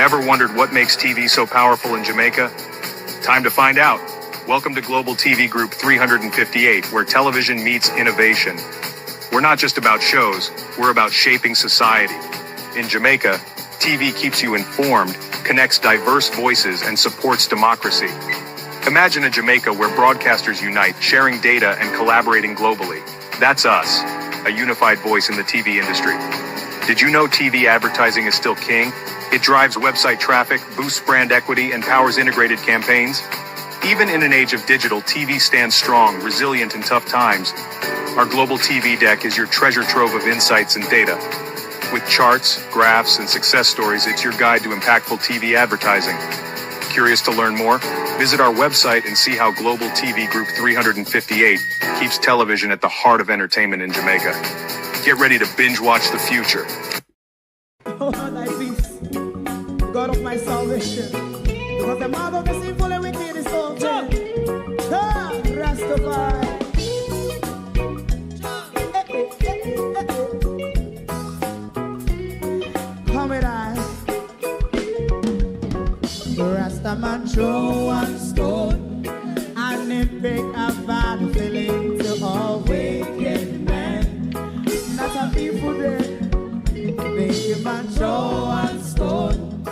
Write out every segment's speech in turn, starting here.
Ever wondered what makes TV so powerful in Jamaica? Time to find out. Welcome to Global TV Group 358, where television meets innovation. We're not just about shows, we're about shaping society. In Jamaica, TV keeps you informed, connects diverse voices, and supports democracy. Imagine a Jamaica where broadcasters unite, sharing data and collaborating globally. That's us, a unified voice in the TV industry. Did you know TV advertising is still king? It drives website traffic, boosts brand equity, and powers integrated campaigns. Even in an age of digital, TV stands strong, resilient in tough times. Our global TV deck is your treasure trove of insights and data. With charts, graphs, and success stories, it's your guide to impactful TV advertising. Curious to learn more? Visit our website and see how Global TV Group 358 keeps television at the heart of entertainment in Jamaica. Get ready to binge watch the future. Oh, thy peace, God of my salvation, because the mouth of the sinful and wicked is open. Rastafari. Come with I. Rastaman throw one stone, and it break a bad feeling to all wicked men. Not a people there. Make a man throw one stone,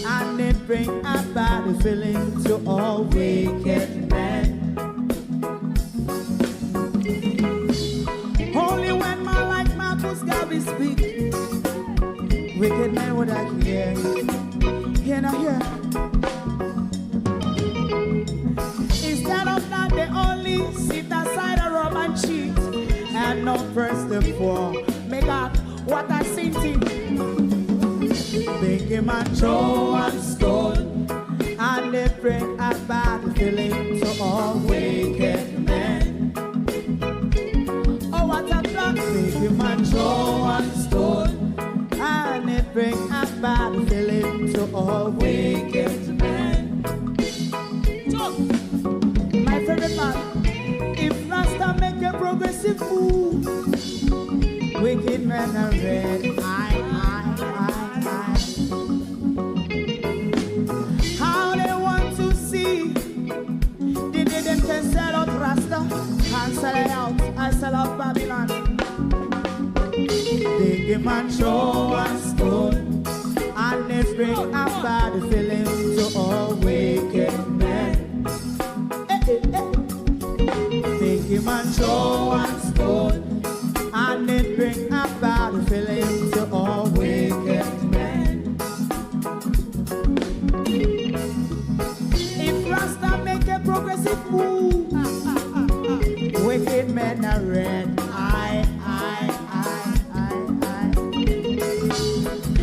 and it bring a bad feeling to all wicked men. Only when man like Marcus Garvey speak, wicked men would I hear. Hear not hear. Instead of that, they only sit aside and rob and cheat, and not first the poor. Make up what I seen to. Make a man throw one stone, and they bring a bad feeling to all wicked men. Oh, what a plan. Make a man throw one stone, and it bring a bad feeling to all wicked men. My favorite man, if Rasta make a progressive move, wicked men are red. How they want to see they didn't can sell out Rasta and sell it out and sell out Babylon. Big man throw one stone, and they bring a bad feeling to all wicked men. Big man throw one stone, and it bring a bad feeling to all wicked men. If Rasta make a progressive move, wicked men are red.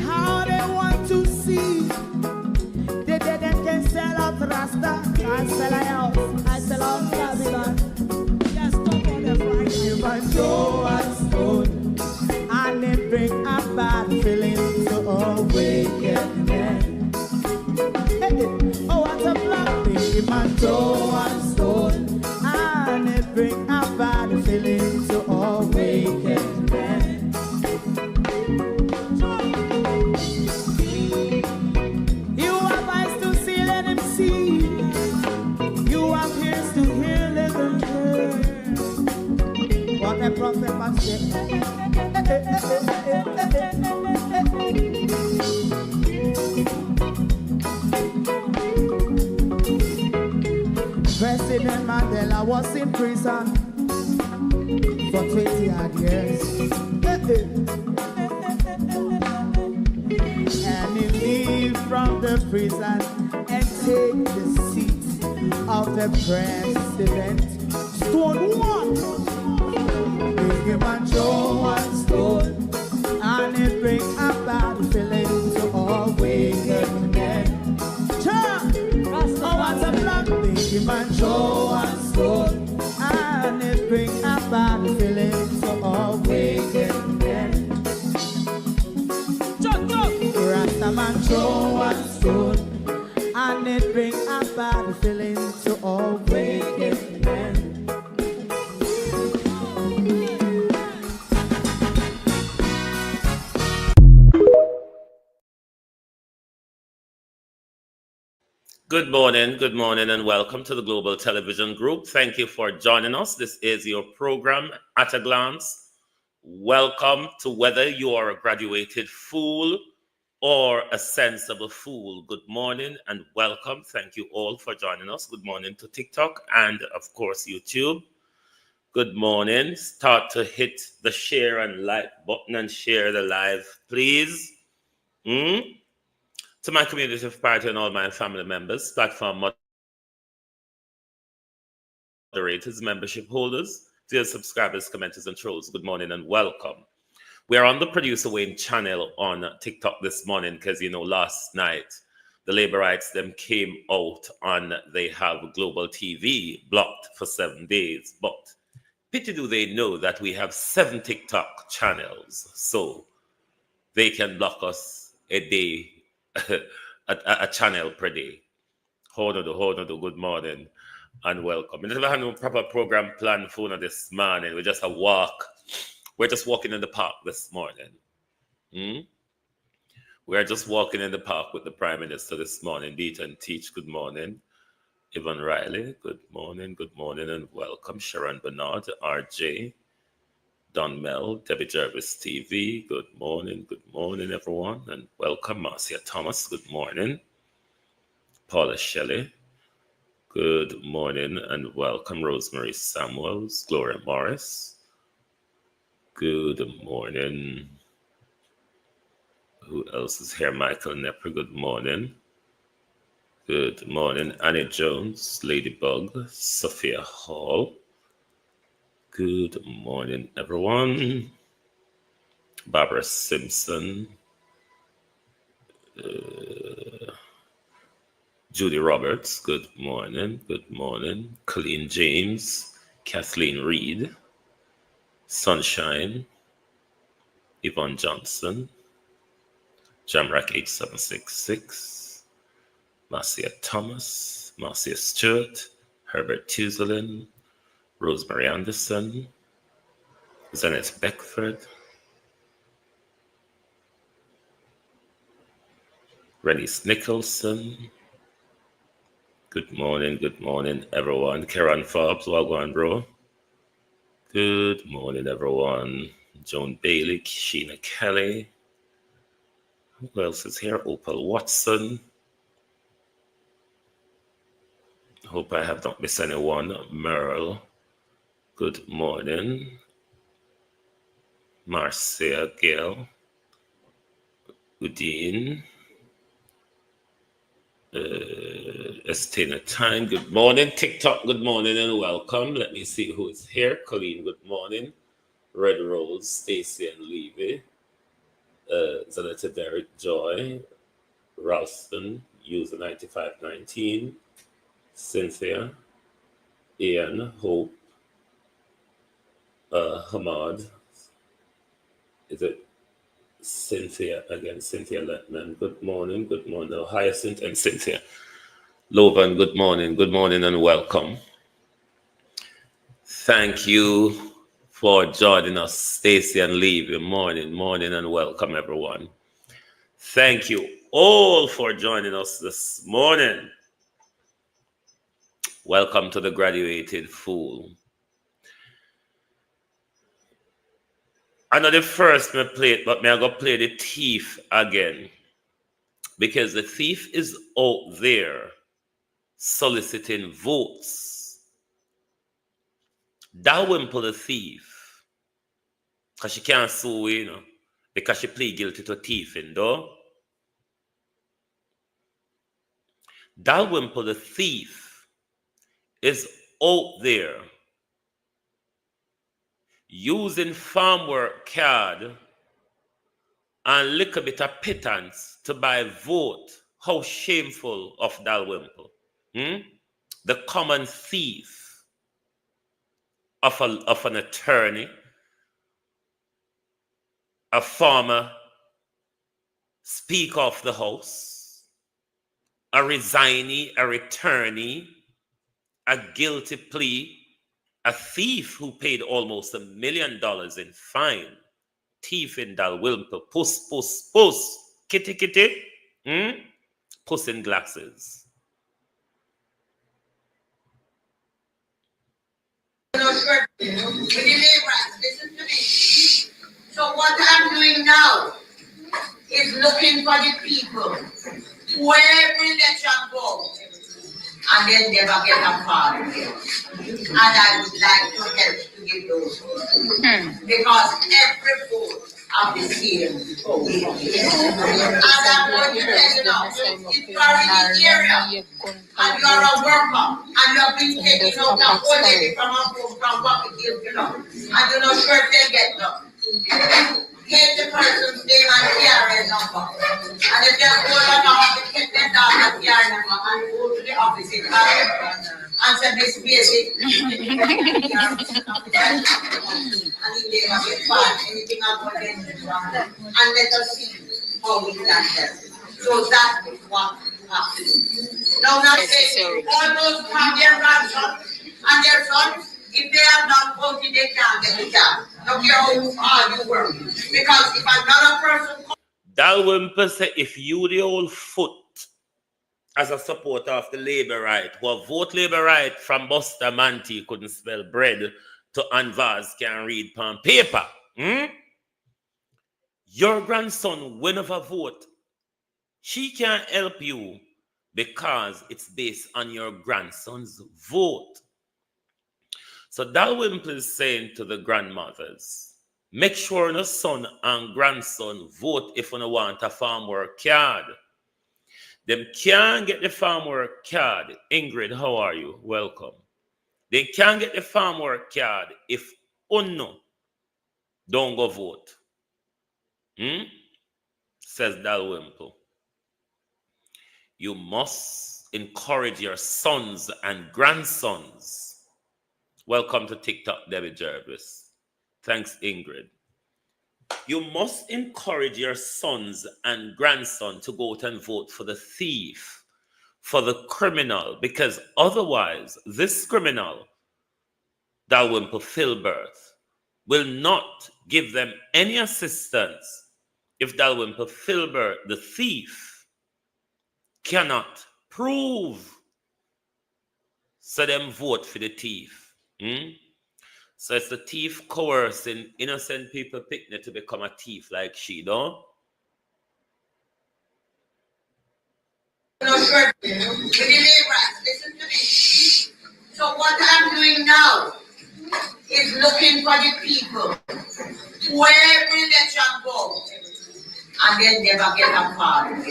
How they want to see they didn't can sell out Rasta and sell out and sell out Babylon. Just talk on the Friday. You might throw a stone, and it bring a bad feeling to all wicked men. Oh, what a black thing, man, throw one stone, and it bring a bad feeling to all wicked men. You have eyes to see, let him see. You have ears to hear, let them hear. What a prophet must say. President Mandela was in prison for 20 odd years. And he leave from the prison and take the seat of the president. Stone one. Big man throw one stone, and it bring a bad feeling to all wicked men. Oh, what a black big man throw one stone, and it bring a bad feeling to all wicked men. Rasta man throw one stone, and it bring a bad feeling to all wicked men. Good morning, and welcome to the Global Television Group. Thank you for joining us. This is your program, At a Glance. Welcome to whether you are a graduated fool or a sensible fool. Good morning and welcome. Thank you all for joining us. Good morning to TikTok and, of course, YouTube. Good morning. Start to hit the share and like button and share the live, please. To my community of party and all my family members, platform moderators, membership holders, dear subscribers, commenters, and trolls, good morning and welcome. We are on the Producer Wayne channel on TikTok this morning because, last night the labor rights them came out and they have Global TV blocked for 7 days. But pity do they know that we have 7 TikTok channels, so they can block us a day, a channel per day. Hold on, good morning and welcome. We never had no proper program plan for this morning. We just a walk. We're just walking in the park this morning. We're just walking in the park with the Prime Minister this morning. Beat and Teach, good morning. Yvonne Riley, good morning, and welcome. Sharon Bernard, RJ, Don Mel, Debbie Jervis TV, good morning, everyone, and welcome. Marcia Thomas, good morning. Paula Shelley, good morning and welcome. Rosemary Samuels, Gloria Morris, good morning. Who else is here? Michael Nepper, good morning. Good morning. Annie Jones, Ladybug, Sophia Hall. Good morning, everyone. Barbara Simpson, Judy Roberts, good morning. Colleen James, Kathleen Reed, Sunshine, Yvonne Johnson, Jamrack 8766, Marcia Thomas, Marcia Stewart, Herbert Tuzelin, Rosemary Anderson, Zenith Beckford, Rennies Nicholson. Good morning, everyone. Karen Forbes, Wagwan, bro. Good morning, everyone. Joan Bailey, Sheena Kelly. Who else is here? Opal Watson. Hope I have not missed anyone. Merle. Good morning. Marcia Gale. Udine. Estina Time, good morning. TikTok, good morning and welcome. Let me see who is here. Colleen, good morning. Red Rose, Stacy and Levy. Zanetta Derek Joy. Ralston, user 9519. Cynthia. Ian, Hope. Hamad. Is it Cynthia again? Cynthia Letman, good morning. Oh, Hyacinth and Cynthia. Lovan, good morning and welcome. Thank you for joining us, Stacy and Levy. Morning and welcome, everyone. Thank you all for joining us this morning. Welcome to the Graduated Fool. I know the first me play it, but me I go play the thief again. Because the thief is out there soliciting votes. Dalrymple the thief, because she can't sue, because she plead guilty to thieving, though. Dalrymple the thief is out there using farm work card and little bit of pittance to buy vote. How shameful of Dalrymple. The common thief of an attorney, a former Speaker of the House, a resignee, a returnee, a guilty plea, a thief who paid almost $1 million in fine. Thief in Dalrymple, puss, kitty, puss in glasses. With the laborers, listen to me. So what I'm doing now is looking for the people who every election go and then never get a part. And I would like to help to give those votes. Because every vote of the same vote. And I'm going to tell you now, if you are in the area and you are a worker and you have been taking out a whole lady from a home from what it is, you know, and you're not sure if they get nothing. Get the person's name and KRN number. And if they're old enough to get their dog and KRN number and go to the office in and say this basic and if they have get bad, anything about them and let us see how we can help. So that is what you have to do. Now not saying all those have their grandsons and their sons. If they have not voted, they can't get the job. No care how hard you work. Because if another person... Dalwymple say if you the old foot as a supporter of the Labour right, who vote Labour right from Buster Manty couldn't spell bread to Anvaz can read pen paper. Your grandson will never vote. She can't help you because it's based on your grandson's vote. So Dalwymple is saying to the grandmothers, make sure your son and grandson vote if you want a farm work card. Them can't get the farm work card. Ingrid, how are you? Welcome. They can't get the farm work card if Uno don't go vote. Says Dalwymple. You must encourage your sons and grandsons. Welcome to TikTok, Debbie Jervis. Thanks, Ingrid. You must encourage your sons and grandsons to go out and vote for the thief, for the criminal, because otherwise, this criminal, Dalwymple Filbert, will not give them any assistance if Dalwymple Filbert, the thief, cannot prove. So them vote for the thief. So it's the thief coercing innocent people picnic to become a thief like she, don't? No, sure. With the laborers, listen to me. So what I'm doing now is looking for the people who every election go and then never get a part. And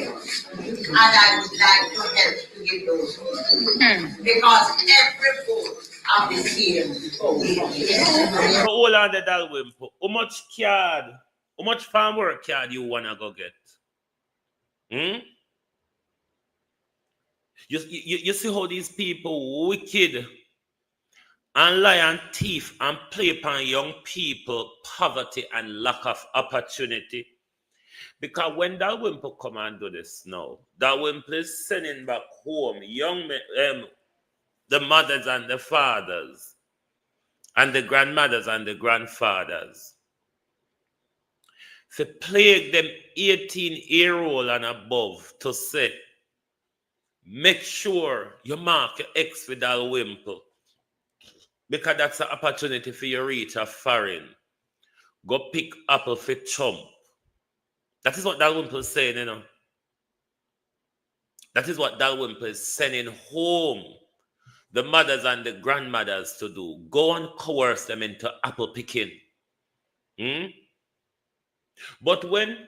I would like to help to give those votes. Because every vote of the same vote. So hold on the Dalwymple. How much card, how much farm work card you wanna go get? You see how these people wicked and lie and thief and play upon young people poverty and lack of opportunity. Because when Dalwymple come and do this now, Dalwymple is sending back home young men, the mothers and the fathers, and the grandmothers and the grandfathers, to plague them 18-year-old and above to say, make sure you mark your X with Dalwymple, because that's an opportunity for you to reach a foreign. Go pick apple for chump. That is what Dalwymple is saying, you know. That is what Dalwymple is sending home the mothers and the grandmothers to do. Go and coerce them into apple picking. But when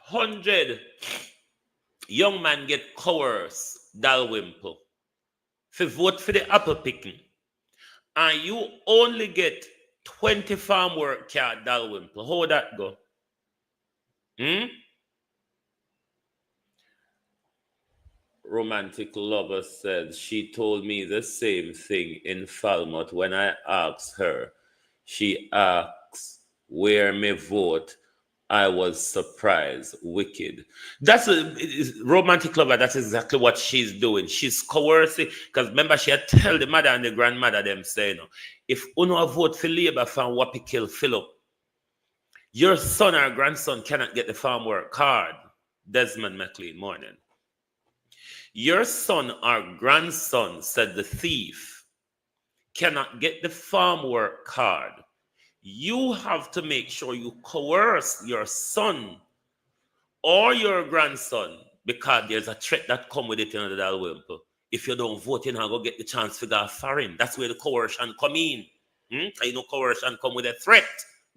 100 young men get coerced, Dalwymple, to vote for the apple picking, and you only get 20 farm work card, Dalwymple, how would that go? Romantic lover said she told me the same thing in Falmouth when I asked her. She asked where me vote. I was surprised. Wicked. That's a romantic lover. That's exactly what she's doing. She's coercing. Because remember, she had tell the mother and the grandmother them saying, if uno vote for Labour from Wappy kill Philip, your son or grandson cannot get the farm work card. Desmond McLean, morning. Your son or grandson, said the thief, cannot get the farm work card, you have to make sure you coerce your son or your grandson, because there's a threat that come with it in the Dalwimple. If you don't vote, you're not going to get the chance to go foreign. That's where the coercion come in. You know, coercion come with a threat,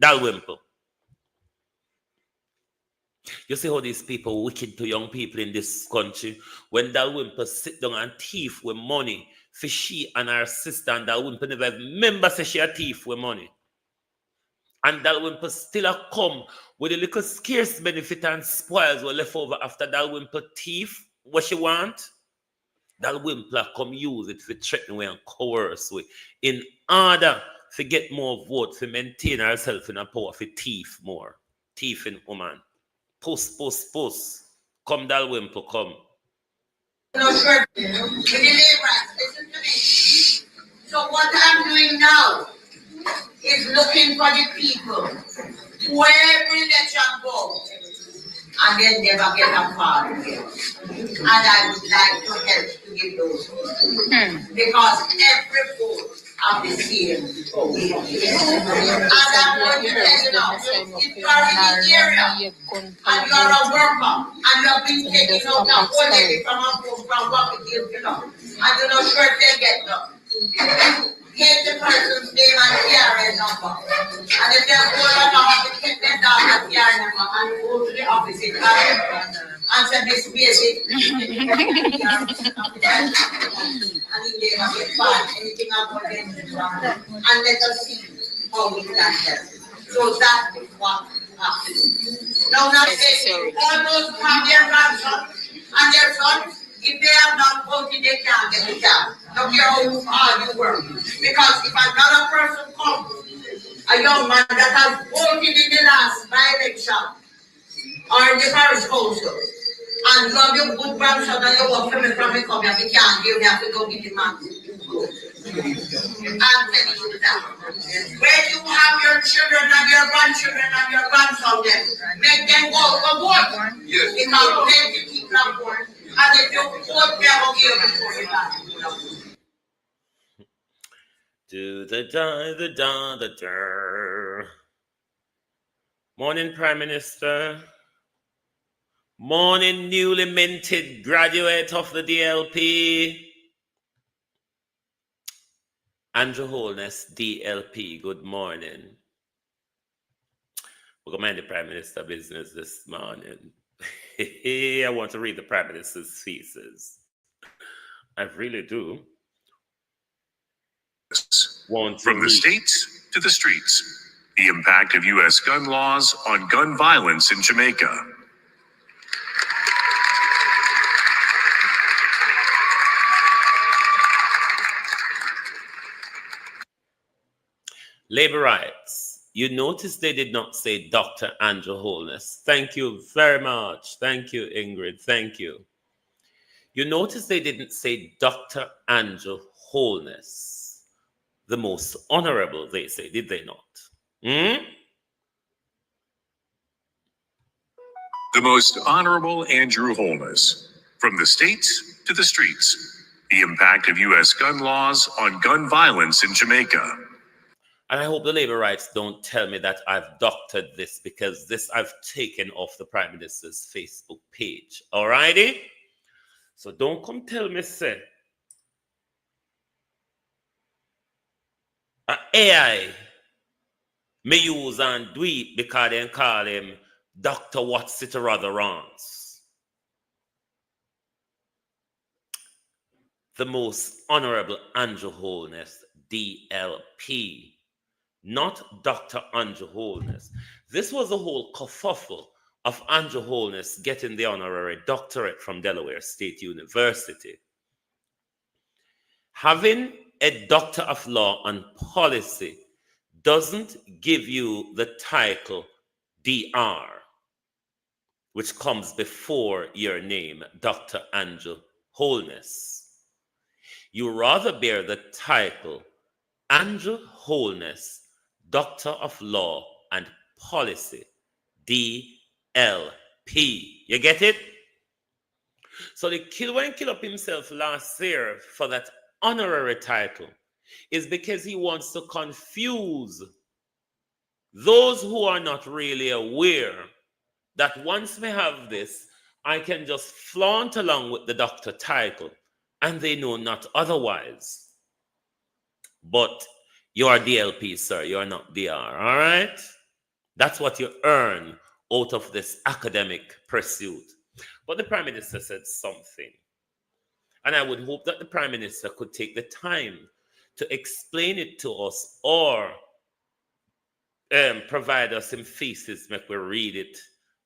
Dalwimple. You see how these people wicked to young people in this country. When Dalwimple sit down and thief with money for she and her sister, and Dalwimple never remember say she a thief with money. And Dalwimple still a come with a little scarce benefit and spoils were left over after Dalwimple thief what she want. Dalwimple come use it for threaten way and coerce way in order to get more votes, to maintain herself in a power for thief more. Thiefing woman. Puss. Come Dalwimple, come. No, sure. With the laborers, listen to me. So what I'm doing now is looking for the people who every election go and then never get a part of it. And I would like to help to give those because every vote of the same. And I'm going to tell you now, if you are in the area and you are a worker and you have been taking out a whole lady from a home from what we give, and you're not sure if they get them. Take the person's name and KRN number. And if they're old enough to take their dog and KRN number and go to the office in and say this basic and he never get bad, anything about them. And let us see how we can help. So that is what happens. Now all those who have their grandsons and their sons, if they have not voted, they can't get the job. No care how hard you work. Because if another person comes, a young man that has voted in the last by-election or in the parish council, and you have your good grandson and you work for me from the company, you can't give, you have to go get the man. I'm telling you that. When you have your children and your grandchildren and your grandson, make them go for vote. Yes. Because plenty people are born. And if you vote, they will give before you die. Do the da. Morning, Prime Minister. Morning, newly minted graduate of the DLP. Andrew Holness, DLP, good morning. We're going to mind the Prime Minister business this morning. I want to read the Prime Minister's thesis. I really do. From the states to the streets, the impact of U.S. gun laws on gun violence in Jamaica. Labor rights. You notice they did not say Dr. Andrew Holness. Thank you very much. Thank you, Ingrid. Thank you. You notice they didn't say Dr. Andrew Holness. The most honorable, they say, did they not? The most honorable Andrew Holness. From the states to the streets, the impact of U.S. gun laws on gun violence in Jamaica. And I hope the labor rights don't tell me that I've doctored this, because this I've taken off the Prime Minister's Facebook page. Alrighty? So don't come tell me, say, AI may use and do it because they call him Dr. What's it or other wrongs. The most honorable Andrew Holness, DLP. Not Dr. Andrew Holness. This was a whole kerfuffle of Andrew Holness getting the honorary doctorate from Delaware State University. Having a Doctor of Law and Policy doesn't give you the title DR, which comes before your name, Dr. Andrew Holness. You rather bear the title Andrew Holness, Doctor of Law and Policy, DLP. You get it? So the kill up himself last year for that honorary title. is because he wants to confuse those who are not really aware that once we have this, I can just flaunt along with the doctor title, and they know not otherwise. But you are DLP, sir. You are not DR, all right? That's what you earn out of this academic pursuit. But the Prime Minister said something. And I would hope that the Prime Minister could take the time to explain it to us or provide us some thesis, make we read it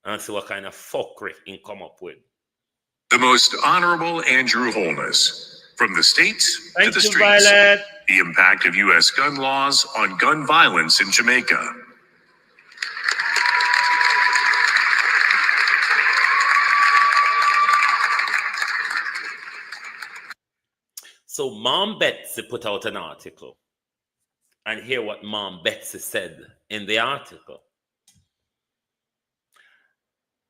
and see what kind of fuckery he can come up with. The Most Honorable Andrew Holness. From the states to the streets. Violet. The impact of U.S. gun laws on gun violence in Jamaica. So Mom Betsy put out an article. And hear what Mom Betsy said in the article.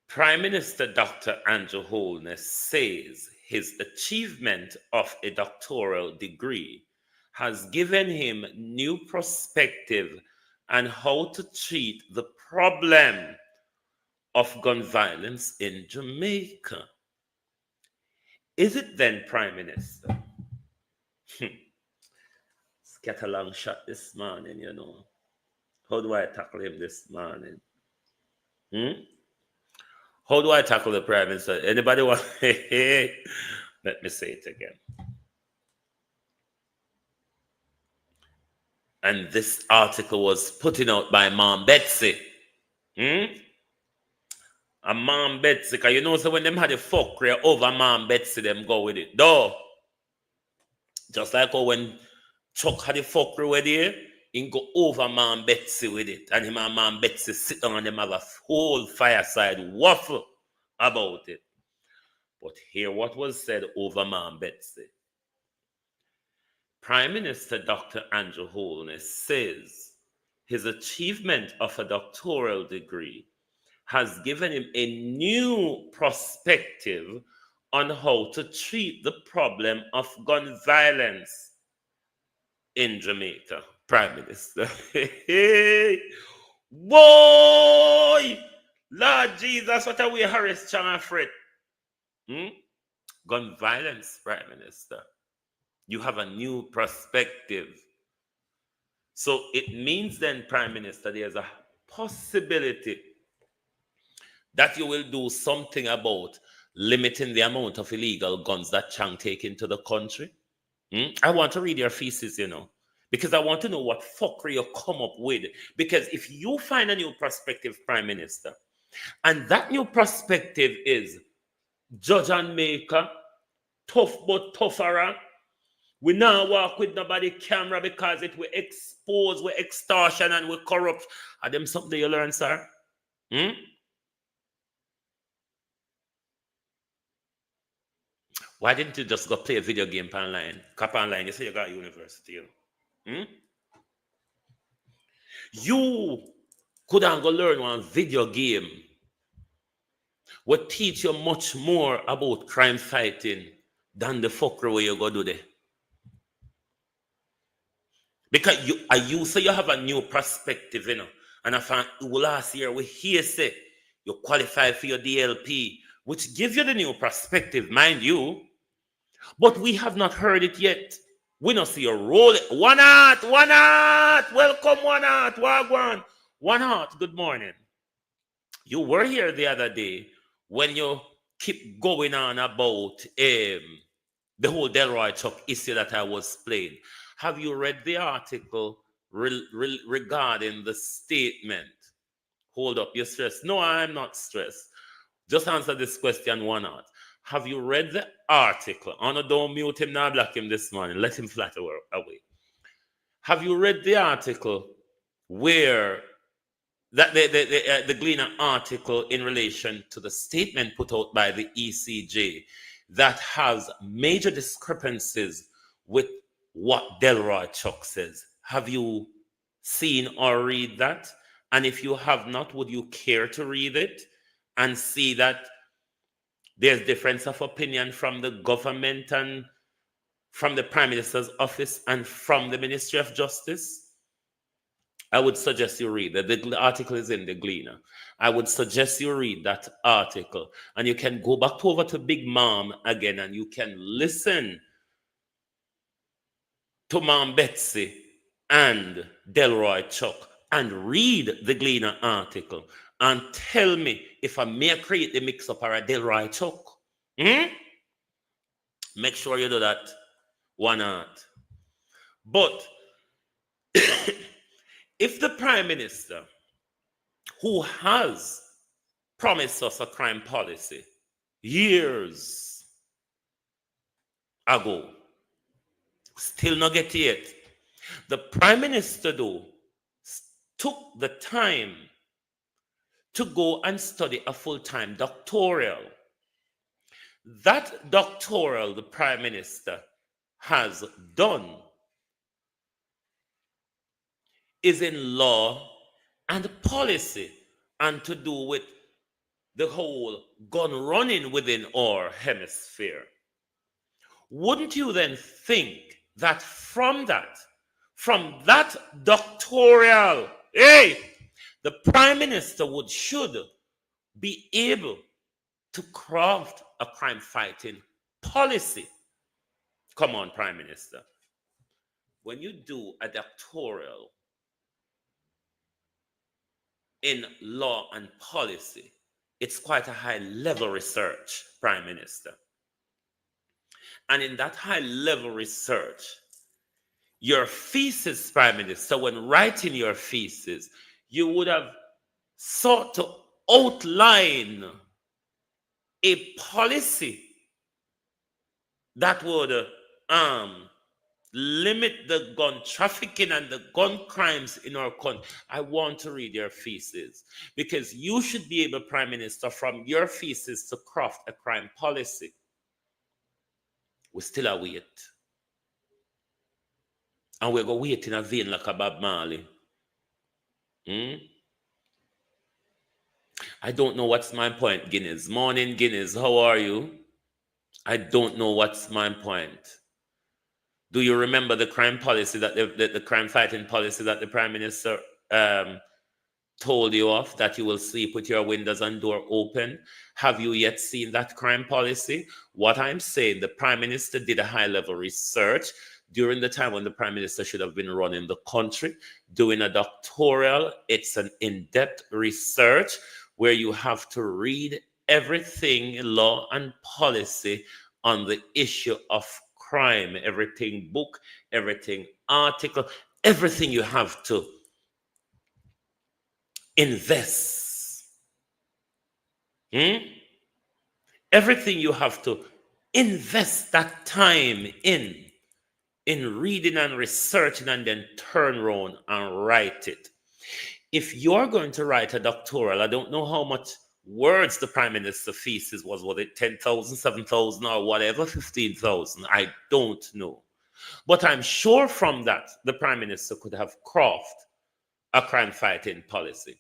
Prime Minister Dr. Andrew Holness says his achievement of a doctoral degree has given him new perspective on how to treat the problem of gun violence in Jamaica. Is it then, Prime Minister? Get a long shot this morning, you know. How do I tackle him this morning? How do I tackle the Prime Minister? Anybody want? Let me say it again. And this article was put out by Mom Betsy. And Mom Betsy, because you know, so when them had a fuckery over Mom Betsy, them go with it. Though, just like how when Chuck had a fuckery with it, he go over Mom Betsy with it. And him and Mom Betsy sit down and them have a whole fireside waffle about it. But hear what was said over Mom Betsy. Prime Minister Dr. Andrew Holness says his achievement of a doctoral degree has given him a new perspective on how to treat the problem of gun violence in Jamaica. Prime Minister. Boy! Lord Jesus, what are we, Harris Chang and Fred? Gun violence, Prime Minister. You have a new perspective. So it means then, Prime Minister, there's a possibility that you will do something about limiting the amount of illegal guns that Chang take into the country. I want to read your thesis, you know, because I want to know what fuckery you come up with. Because if you find a new perspective, Prime Minister, and that new perspective is judge and maker, tough but tougher, we now walk with nobody camera because it will expose, we extortion and we corrupt. Are them something you learn, sir? Why didn't you just go play a video game online? Cap online, you say you got university, you know. You could go learn one video game would teach you much more about crime fighting than the fuckery where you go do there. Because you say you have a new perspective, you know. And I found last year we hear say you qualify for your DLP, which gives you the new perspective, mind you. But we have not heard it yet. We don't see a roll. One heart. Welcome, one heart. Wagwan. One heart, good morning. You were here the other day when you keep going on about the whole Delroy Chuck issue that I was playing. Have you read the article regarding the statement? Hold up, you're stressed. No, I'm not stressed. Just answer this question, one heart. Have you read the article? Oh, no, don't mute him, now block him this morning. Let him flatter away. Have you read the article where that the Gleaner article in relation to the statement put out by the ECJ that has major discrepancies with what Delroy Chuck says? Have you seen or read that? And if you have not, would you care to read it and see that there's difference of opinion from the government and from the Prime Minister's office and from the Ministry of Justice, I would suggest you read that. The article is in the Gleaner. I would suggest you read that article, and you can go back over to Big Mom again, and you can listen to Mom Betsy and Delroy Chuck and read the Gleaner article and tell me if I may create the mix-up or a Delroy Chuck. Make sure you do that. Why not? But if the Prime Minister, who has promised us a crime policy years ago, still not get it, the Prime Minister, though, took the time to go and study a full-time doctoral. That doctoral the Prime Minister has done is in law and policy, and to do with the whole gun running within our hemisphere. Wouldn't you then think that from that doctoral, the Prime Minister should be able to craft a crime fighting policy? Come on, Prime Minister. When you do a doctoral in law and policy, it's quite a high level research, Prime Minister. And in that high level research, your thesis, Prime Minister, when writing your thesis, you would have sought to outline a policy that would limit the gun trafficking and the gun crimes in our country. I want to read your thesis, because you should be able, Prime Minister, from your thesis to craft a crime policy. We still await. And we're going to wait in a vein like a Bob Marley. I don't know what's my point, Guinness. Morning, Guinness. How are you? I don't know what's my point. Do you remember the crime policy that the crime fighting policy that the Prime Minister told you of, that you will sleep with your windows and door open? Have you yet seen that crime policy? What I'm saying, the Prime Minister did a high-level research during the time when the Prime Minister should have been running the country, doing a doctoral. It's an in-depth research where you have to read everything law and policy on the issue of crime, everything book, everything article, everything you have to invest. Everything you have to invest that time in reading and researching, and then turn around and write it. If you're going to write a doctoral, I don't know how much words the Prime Minister thesis was it 10,000, 7,000, or whatever, 15,000? I don't know. But I'm sure from that, the Prime Minister could have crafted a crime fighting policy.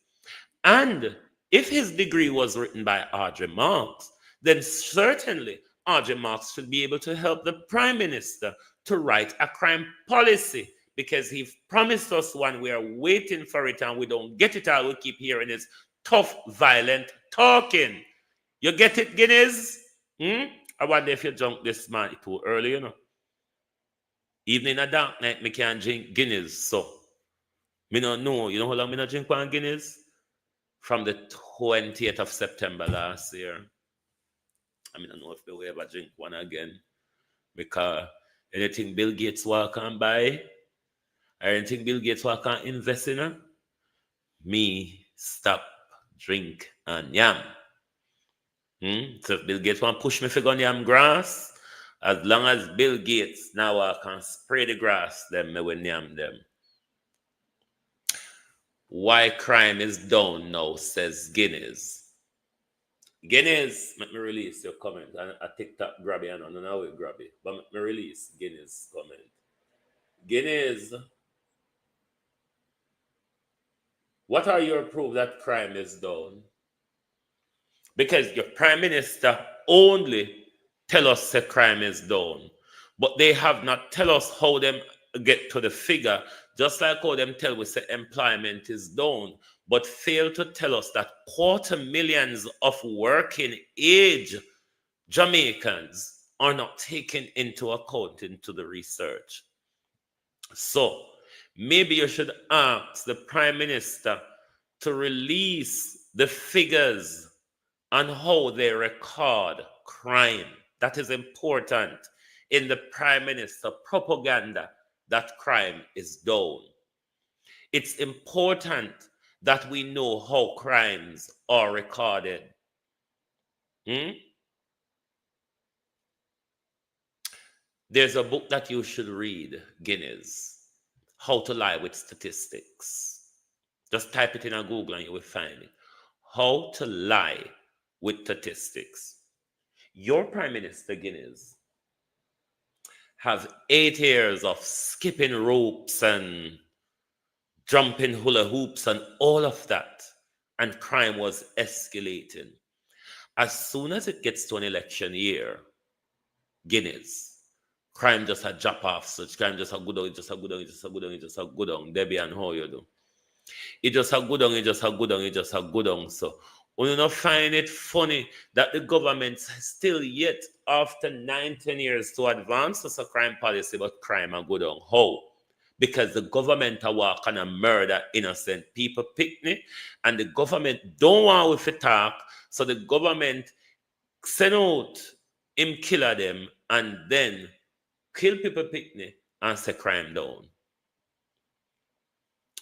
And if his degree was written by Audrey Marks, then certainly Audrey Marks should be able to help the Prime Minister to write a crime policy, because he promised us one. We are waiting for it and we don't get it. All we keep hearing is tough, violent talking. You get it, Guinness? I wonder if you drunk this man too early, you know. Even in a dark night, me can't drink Guinness, so me don't know. You know how long me not drink one Guinness? From the 20th of September last year. I don't know if we will ever drink one again, because anything Bill Gates walk on buy, or anything Bill Gates walk on invest in, me stop, drink, and yam. So if Bill Gates want to push me for gun yam grass, as long as Bill Gates now walk and spray the grass, then me will yam them. Why crime is down now, says Guinness. Guinness, let me release your comment. I TikTok grab it, and I will grab it. But let me release Guinness' comment. Guinness, what are your proof that crime is down? Because your Prime Minister only tell us that crime is down. but they have not tell us how them get to the figure, just like how them tell us that employment is down, but fail to tell us that 250,000 of working age Jamaicans are not taken into account into the research. So maybe you should ask the Prime Minister to release the figures on how they record crime. That is important in the Prime Minister propaganda that crime is down. It's important that we know how crimes are recorded. There's a book that you should read, Guinness, How to Lie with Statistics. Just type it in on Google and you will find it. How to Lie with Statistics. Your Prime Minister, Guinness, has 8 years of skipping ropes and jumping hula hoops and all of that, and crime was escalating. As soon as it gets to an election year, Guinness, crime just a drop off. Such crime just a good on, it just a good on, it just a good on, it just a good on. Debbie, and how you do? It just a good on, it just a good on, it just a good on. So we don't find it funny that the government still yet after 9-10 years to advance us a crime policy, but crime a good on. How? Because the government are walk and a murder innocent people picnic, and the government don't want with it talk, so the government send out him killer them and then kill people picnic and say crime down.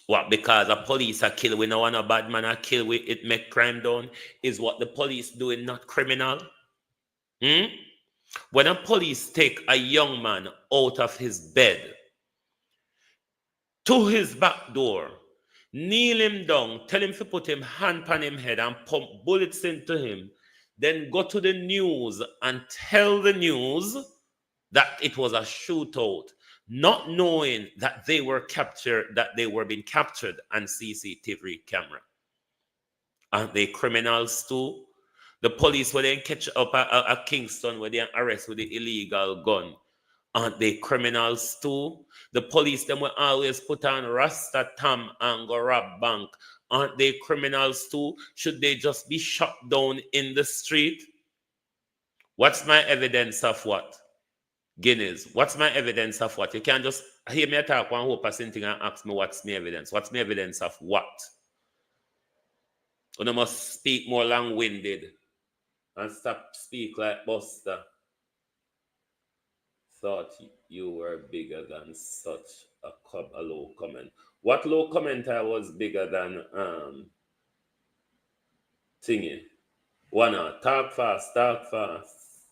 What? Because a police a kill, we know one a bad man a kill, we it make crime down. Is what the police doing not criminal? When a police take a young man out of his bed to his back door, kneel him down, tell him to put him hand on him head and pump bullets into him, then go to the news and tell the news that it was a shootout, not knowing that they were captured, that they were being captured on CCTV camera. Aren't they criminals too? The police were then catch up at Kingston where they arrest with the illegal gun. Aren't they criminals too? The police them will always put on Rasta Tam and go rob bank. Aren't they criminals too? Should they just be shot down in the street? What's my evidence of what? Guinness, what's my evidence of what? You can't just hear me talk one whole person thing and ask me what's my evidence. What's my evidence of what? You must speak more long-winded and stop speak like Buster. Thought you were bigger than such a low comment. What low comment I was bigger than thingy? Wanna talk fast, talk fast.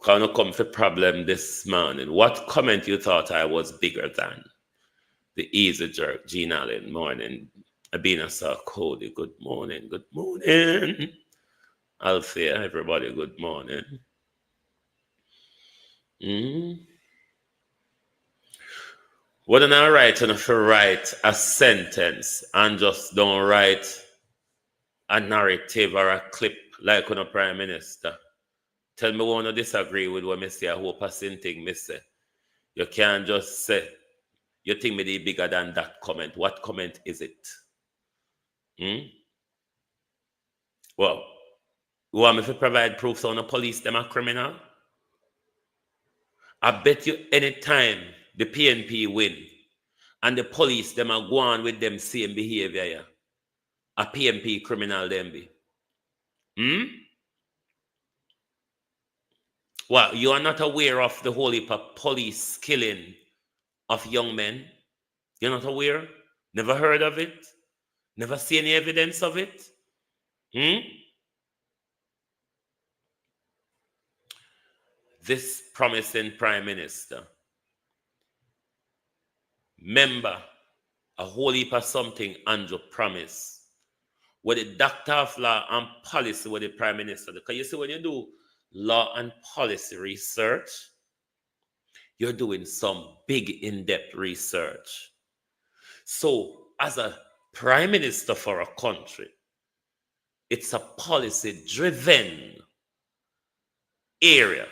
Gonna come for problem this morning. What comment you thought I was bigger than? The easy jerk, Gene Allen, morning. Abina saw Cody, good morning, good morning. Althea, everybody, good morning. Wouldn't I write enough to write a sentence and just don't write a narrative or a clip like on a Prime Minister? Tell me one to disagree with what I say. I hope I same thing I say. You can't just say, you think me the bigger than that comment. What comment is it? Well, you want me to provide proof so the police them are criminal? I bet you anytime the PNP win and the police them are go on with them same behavior, yeah, a PNP criminal them be. Well, you are not aware of the whole heap of police killing of young men? You're not aware? Never heard of it? Never see any evidence of it? This promising Prime Minister, member, a whole heap of something Andrew promise, with the doctor of law and policy with the Prime Minister. Because you see, when you do law and policy research, you're doing some big in-depth research. So as a Prime Minister for a country, it's a policy-driven area.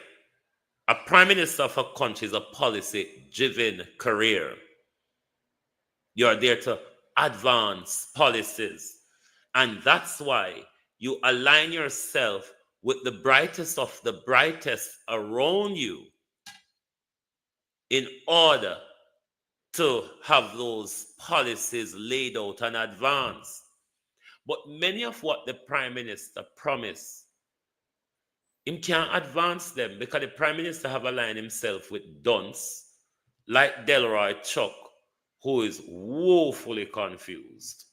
A prime minister of a country is a policy-driven career. You're there to advance policies. And that's why you align yourself with the brightest of the brightest around you in order to have those policies laid out and advanced. But many of what the prime minister promised, him can't advance them because the prime minister have aligned himself with dunce like Delroy Chuck, who is woefully confused.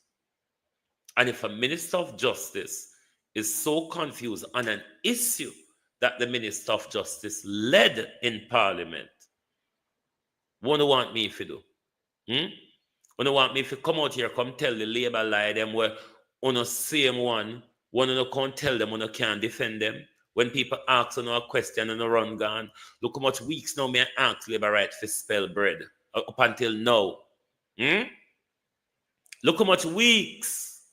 And if a minister of justice is so confused on an issue that the minister of justice led in parliament, what do you want me to do? What do you want me to come out here, come tell the Labour lie them where on the same one you can't tell them, you can't defend them? When people ask you a question and you run gone, look how much weeks now me ask Labour right to spell bread up until now. Look how much weeks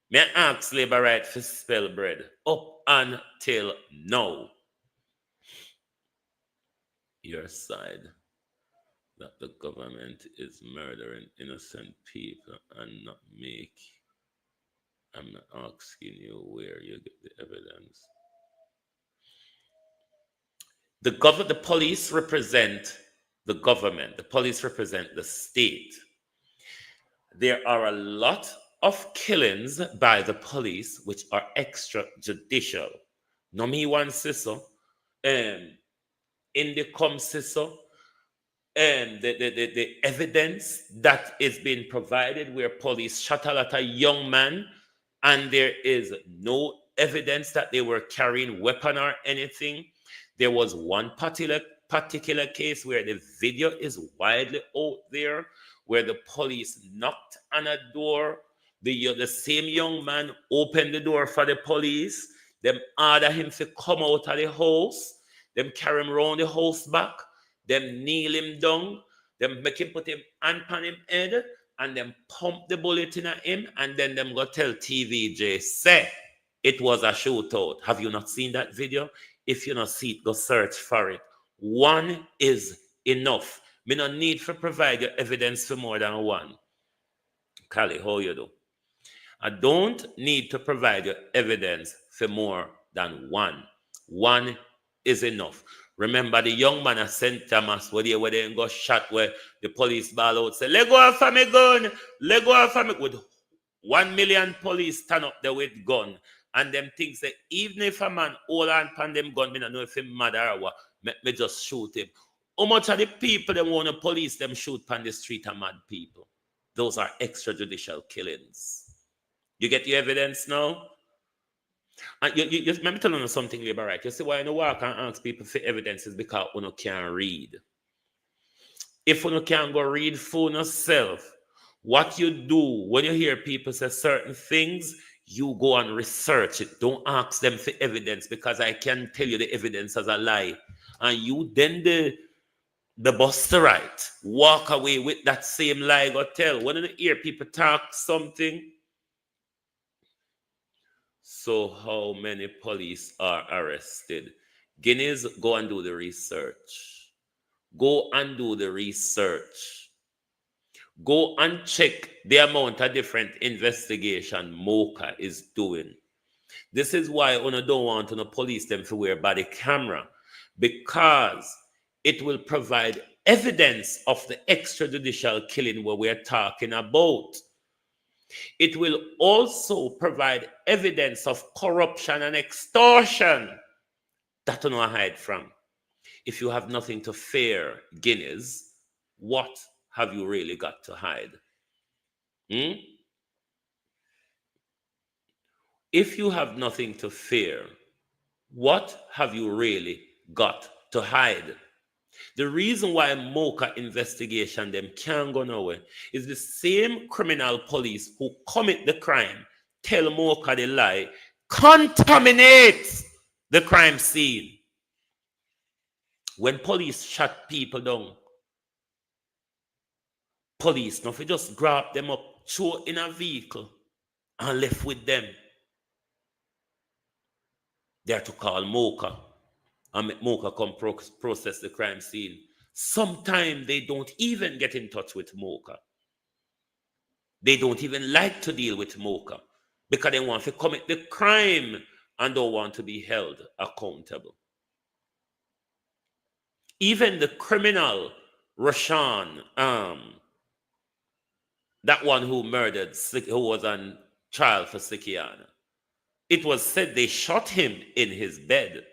me ask Labour right to spell bread up until now. Your side that the government is murdering innocent people and not make. I'm not asking you where you get the evidence. The police represent the government. The police represent the state. There are a lot of killings by the police which are extrajudicial. No me one siso. In the come siso. The evidence that is being provided where police shot a lot of young men and there is no evidence that they were carrying weapon or anything. There was one particular case where the video is widely out there where the police knocked on a door. The same young man opened the door for the police. Them order him to come out of the house. Them carry him around the house back. Them kneel him down. Them make him put him hand on him head. And them pump the bullet in him. And then them go tell TVJ, say, it was a shootout. Have you not seen that video? If you not see it, go search for it. One is enough. Me no need to provide you evidence for more than one. Callie, how you do? I don't need to provide you evidence for more than one. One is enough. Remember the young man at St. Thomas where they got shot where the police ball out say, let go off of me gun, let go off of me. With 1 million police stand up there with gun. And them things say, even if a man hold on pan them gun, me not know if him mad or what, me just shoot him. How much of the people them want to police them shoot pan the street are mad people? Those are extrajudicial killings. You get your evidence now? And you let me tell you something, Labour, right? You see why I know why I can't ask people for evidence is because you can't read. If you can't go read for yourself, what you do when you hear people say certain things, you go and research it. Don't ask them for evidence because I can tell you the evidence as a lie. And you then the buster right walk away with that same lie go tell. When you hear people talk something, so how many police are arrested? Guineas, go and do the research. Go and do the research. Go and check the amount of different investigation Mocha is doing. This is why I don't want to police them to wear body camera, because it will provide evidence of the extrajudicial killing where we're talking about. It will also provide evidence of corruption and extortion that you don't hide from. If you have nothing to fear, Guineas, what have you really got to hide? If you have nothing to fear, what have you really got to hide? The reason why Mocha investigation them can't go nowhere is the same criminal police who commit the crime tell Mocha the lie, contaminates the crime scene. When police shut people down, police now just grab them up, throw in a vehicle, and left with them. They are to call Mocha. and make Mocha come process the crime scene. Sometimes they don't even get in touch with Mocha. They don't even like to deal with Mocha because they want to commit the crime and don't want to be held accountable. Even the criminal, Rashawn, that one who murdered, who was on trial for Sikiana, it was said they shot him in his bed.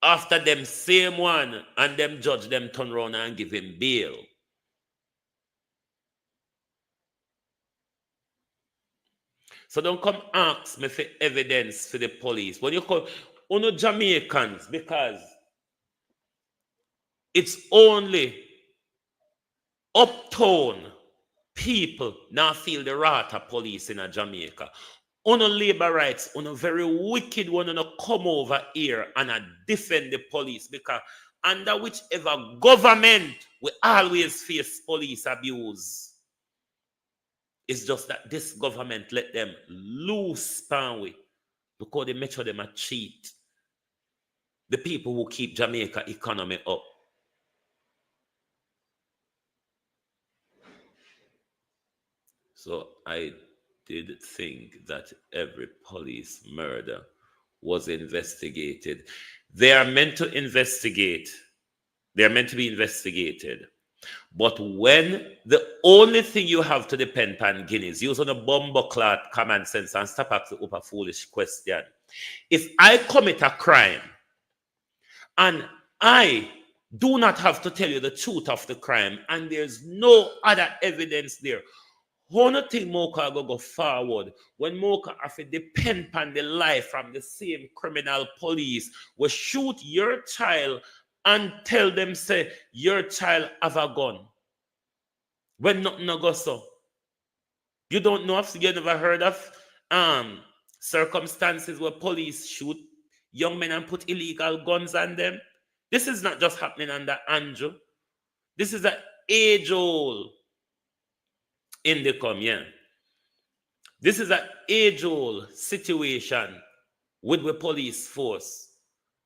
After them same one, and them judge them turn around and give him bail. So don't come ask me for evidence for the police. When you come, no Jamaicans, because it's only uptown people now feel the wrath of police in a Jamaica. On labor rights, on a very wicked one, on come over here and defend the police, because under whichever government we always face police abuse. It's just that this government let them loose panway because they make sure them a cheat. The people who keep Jamaica economy up. So I did think that every police murder was investigated. They are meant to investigate. They are meant to be investigated. But when the only thing you have to depend on Guineas, use on a bumbleclad common sense and stop asking a foolish question. If I commit a crime and I do not have to tell you the truth of the crime and there's no other evidence there, how do you think Mocha go forward when Mocha have to depend on the life from the same criminal police will shoot your child and tell them, say, your child have a gun? When nothing no go so. You don't know if you never heard of circumstances where police shoot young men and put illegal guns on them? This is not just happening under Andrew. This is an age-old indicum, yeah. This is an age-old situation with the police force.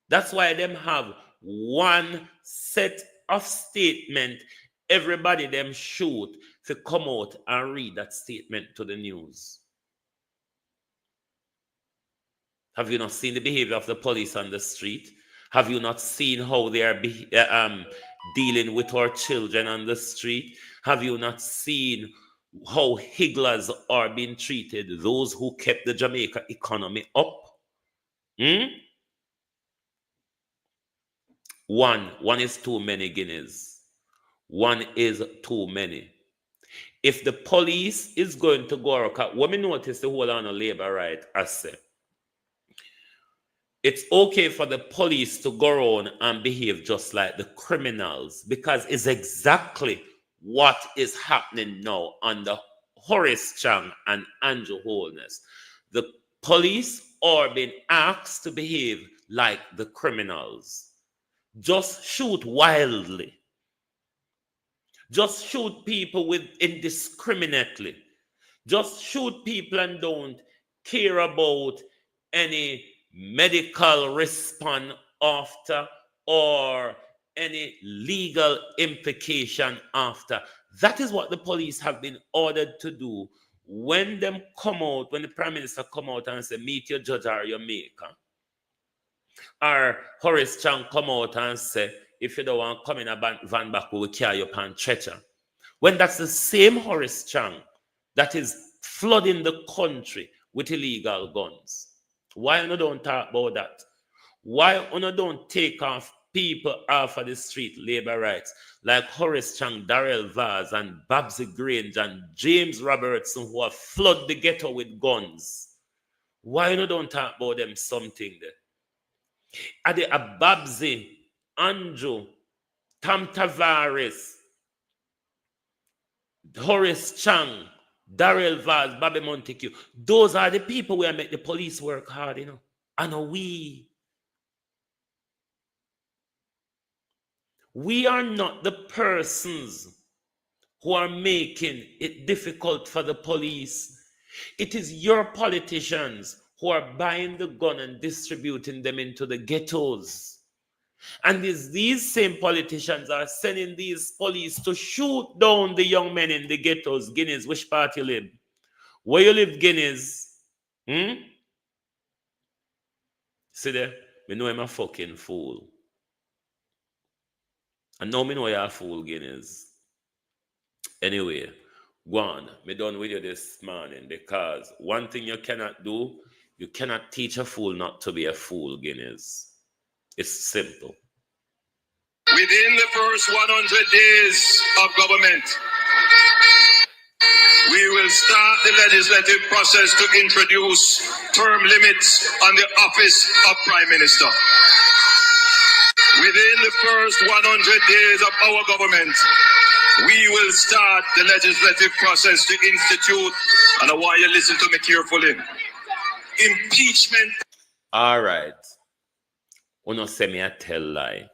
That's why them have one set of statement. Everybody them shoot to come out and read that statement to the news. Have you not seen the behavior of the police on the street? Have you not seen how they are dealing with our children on the street? Have you not seen how higglers are being treated, those who kept the Jamaica economy up? One is too many Guineas. One is too many. If the police is going to go around, what me notice the whole on a labor right, I say, it's okay for the police to go around and behave just like the criminals, because it's exactly what is happening now under Horace Chang and Andrew Holness. The police are being asked to behave like the criminals. Just shoot wildly. Just shoot people with indiscriminately. Just shoot people and don't care about any medical response after or any legal implication after. That is what the police have been ordered to do when them come out, when the Prime Minister come out and say, meet your judge or your maker. Or Horace Chang come out and say, if you don't want to come in a van back, we will carry you upon stretcher. When that's the same Horace Chang that is flooding the country with illegal guns. Why you don't talk about that? Why you don't take off people off of the street, labor rights, like Horace Chang, Darrell Vaz, and Babsy Grange, and James Robertson, who have flooded the ghetto with guns? Why you don't talk about them something there? Are they a Babsy, Andrew, Tam Tavares, Horace Chang, Darrell Vaz, Bobby Montague? Those are the people who make the police work hard, you know. And we are not the persons who are making it difficult for the police. It is your politicians who are buying the gun and distributing them into the ghettos. And these same politicians are sending these police to shoot down the young men in the ghettos. Guineas, which part you live? Where you live, Guineas? See there? Me know I'm a fucking fool. And now me know you're a fool, Guineas. Anyway, go on. Me done with you this morning because one thing you cannot do, you cannot teach a fool not to be a fool, Guineas. It's simple. Within the first 100 days of government, we will start the legislative process to introduce term limits on the office of Prime Minister. Within the first 100 days of our government, we will start the legislative process to institute, and I want you to listen to me carefully, impeachment. All right. Uno say me a tell lie.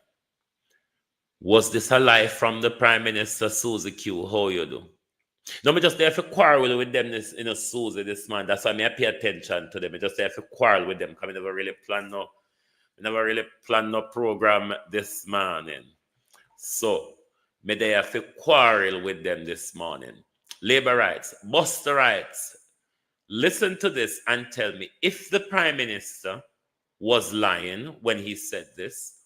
Was this a lie from the Prime Minister, Susie Q? How you do? No, me just there for quarrel with them this, Susie this man. That's why I pay attention to them. I just there for quarrel with them because I never really plan no program this morning. So, me there for quarrel with them this morning. Labor rights, Buster rights. Listen to this and tell me if the Prime Minister was lying when he said this,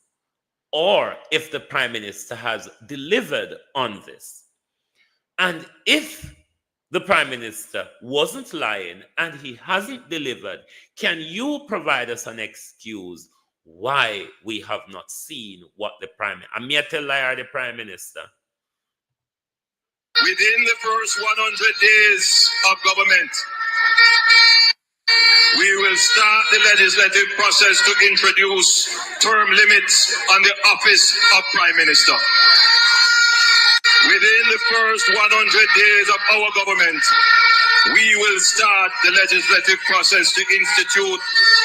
or if the Prime Minister has delivered on this. And if the Prime Minister wasn't lying and he hasn't delivered, can you provide us an excuse why we have not seen what the Prime Minister... I'm here to lie the Prime Minister. Within the first 100 days of government, we will start the legislative process to introduce term limits on the office of Prime Minister. Within the first 100 days of our government, we will start the legislative process to institute,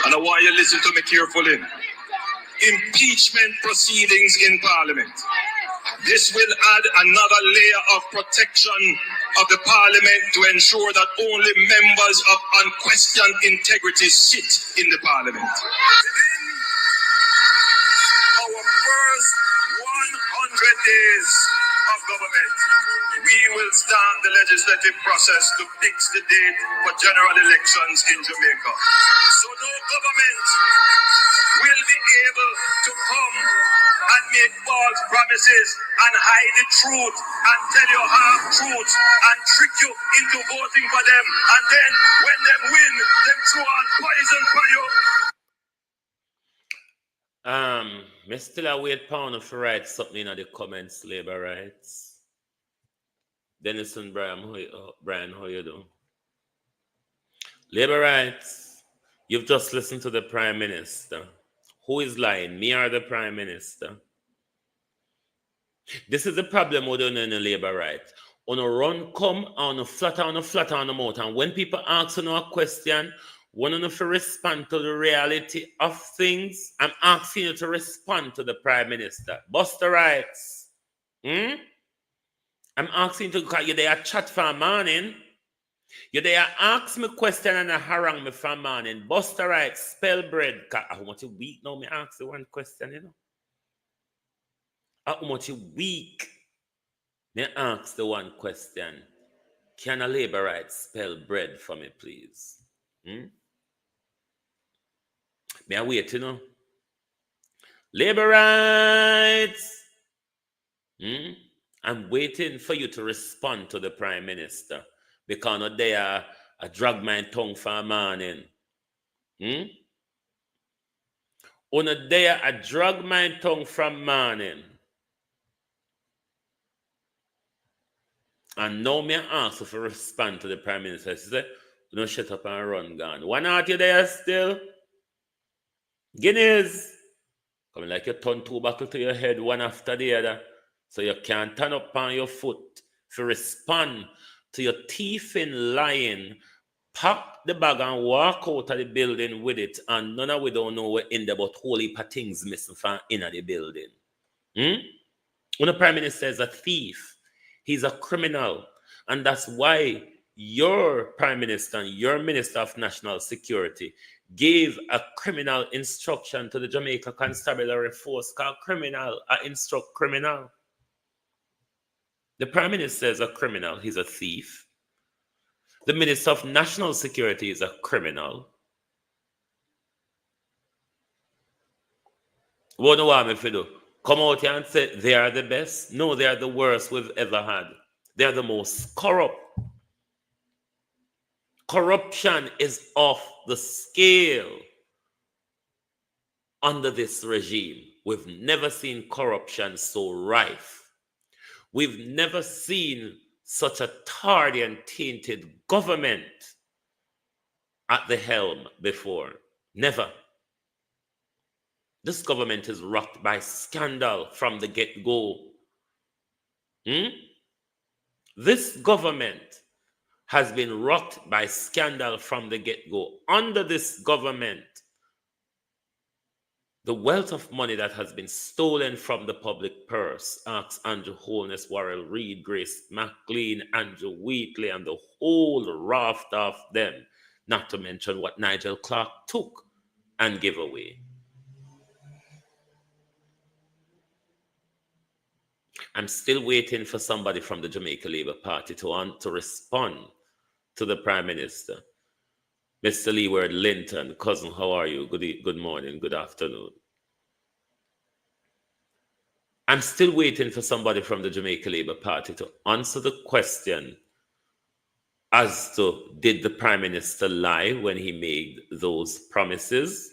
and I want you to listen to me carefully, impeachment proceedings in Parliament. This will add another layer of protection of the Parliament to ensure that only members of unquestioned integrity sit in the Parliament. Within our first 100 days of government, we will start the legislative process to fix the date for general elections in Jamaica. So no government will be able to come and make false promises and hide the truth and tell you half truth and trick you into voting for them, and then when them win, them throw on poison for you. Me still await Pound for write something in the comments, labor rights. Denison Brian, how you do? Labor rights, you've just listened to the Prime Minister. Who is lying, me or the Prime Minister? This is the problem with doing in the labor rights. On a run come, on a flatter on the mouth. And when people ask you a question, one of you respond to the reality of things. I'm asking you to respond to the Prime Minister. Buster rights. I'm asking you to, because you're there chat for a morning. You're there ask me question and harangue me for a morning. Buster rights, spell bread. I want you weak now, me ask you one question, you know. I want you weak. Me ask the one question. Can a labor rights spell bread for me, please? May I wait, you know? Labor rights. I'm waiting for you to respond to the Prime Minister. Because not there, I drag my tongue for a morning. On a day, I drag my tongue from morning. And now me ask if you respond to the Prime Minister. She said, don't shut up and run gone. Why not you there still? Guineas. Coming like you turn two buckles to your head, one after the other. So you can't turn up on your foot. If you respond to your thieving lying, pack the bag and walk out of the building with it, and none of we don't know where in there, but whole heap of things missing from in the building. When the Prime Minister is a thief, he's a criminal, and that's why your Prime Minister and your Minister of National Security gave a criminal instruction to the Jamaica Constabulary Force called criminal, instruct criminal. The Prime Minister is a criminal, he's a thief. The Minister of National Security is a criminal. What do I want me to do? Come out here and say they are the best? No, they are the worst we've ever had. They are the most corrupt. Corruption is off the scale under this regime. We've never seen corruption so rife. We've never seen such a tardy and tainted government at the helm before. Never. This government is rocked by scandal from the get-go. This government has been rocked by scandal from the get-go. Under this government, the wealth of money that has been stolen from the public purse, ask Andrew Holness, Warrell Reid, Grace McLean, Andrew Wheatley, and the whole raft of them, not to mention what Nigel Clark took and gave away. I'm still waiting for somebody from the Jamaica Labour Party to respond to the Prime Minister. Mr. Leeward Linton, cousin, how are you? Good morning, good afternoon. I'm still waiting for somebody from the Jamaica Labour Party to answer the question as to, did the Prime Minister lie when he made those promises?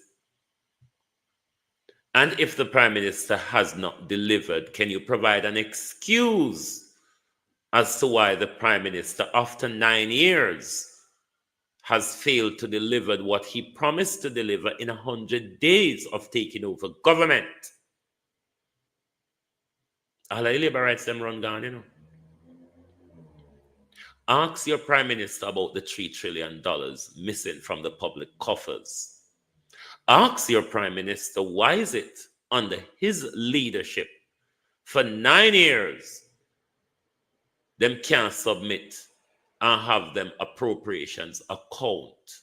And if the Prime Minister has not delivered, can you provide an excuse as to why the Prime Minister, after 9 years, has failed to deliver what he promised to deliver in 100 days of taking over government? All the labor rights them run down, you know. Ask your Prime Minister about the $3 trillion missing from the public coffers. Ask your Prime Minister, why is it under his leadership for 9 years them can't submit and have them appropriations account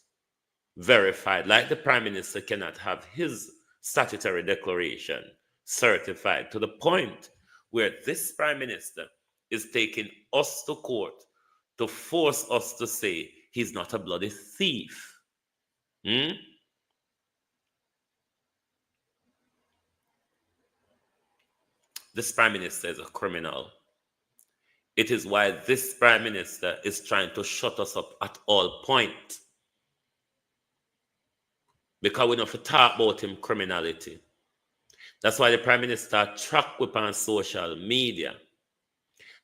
verified, like the Prime Minister cannot have his statutory declaration certified, to the point where this Prime Minister is taking us to court to force us to say he's not a bloody thief. This Prime Minister is a criminal. It is why this Prime Minister is trying to shut us up at all points. Because we don't have to talk about him criminality. That's why the Prime Minister track whip on social media.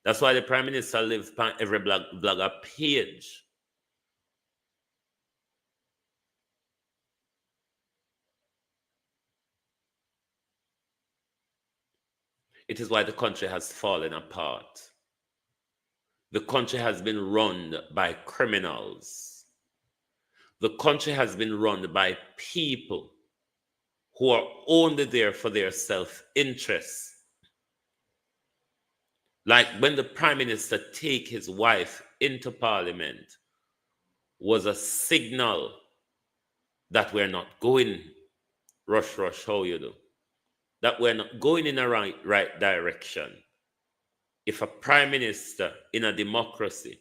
That's why the Prime Minister lives on every blogger page. It is why the country has fallen apart. The country has been run by criminals. The country has been run by people who are only there for their self-interest. Like when the Prime Minister take his wife into Parliament was a signal that we're not going rush, how you do. That we're not going in the right direction. If a Prime Minister in a democracy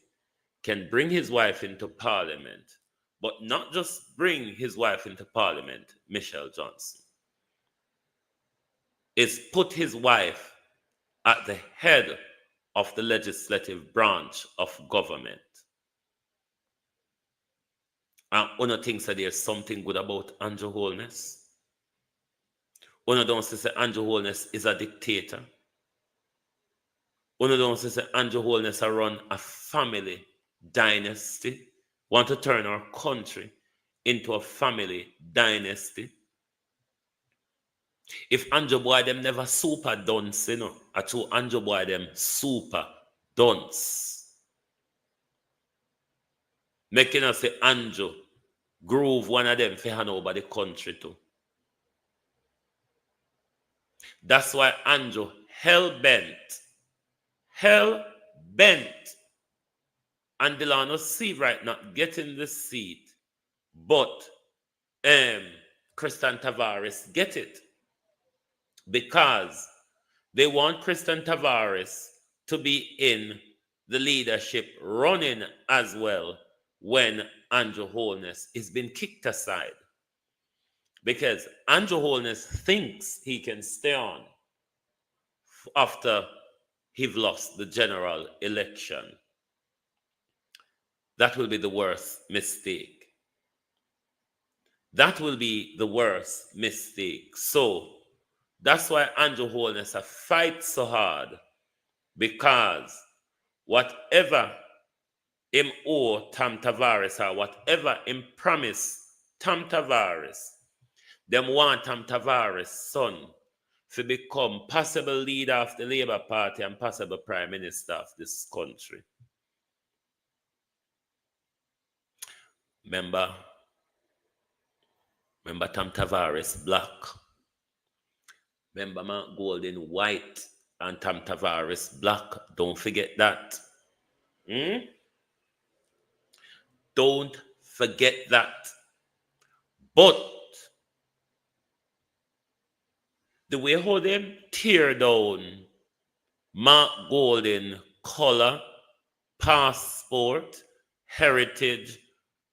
can bring his wife into Parliament, but not just bring his wife into Parliament, Michelle Johnson, is put his wife at the head of the legislative branch of government. And Una thinks that there's something good about Andrew Holness. Una don't say Andrew Holness is a dictator. Una don't say Andrew Holness run a family dynasty, want to turn our country into a family dynasty. If Andrew boy them never super dunce, you know, I told Andrew boy them super dunce. Making us say Andrew groove one of them for hand over the country too. That's why Andrew hell-bent, and Delano see right not getting the seat, but Christian Tavares get it, because they want Christian Tavares to be in the leadership running as well when Andrew Holness is being kicked aside. Because Andrew Holness thinks he can stay on after he've lost the general election. That will be the worst mistake. That will be the worst mistake. So that's why Andrew Holness fights so hard, because whatever him owe Tam Tavares or whatever him promise Tam Tavares, them want Tam Tavares' son to become possible leader of the Labour Party and possible prime minister of this country. Remember Tam Tavares black. Remember Mark Golden white and Tam Tavares black. Don't forget that. Don't forget that. But the way how them tear down Mark Golden color, passport, heritage,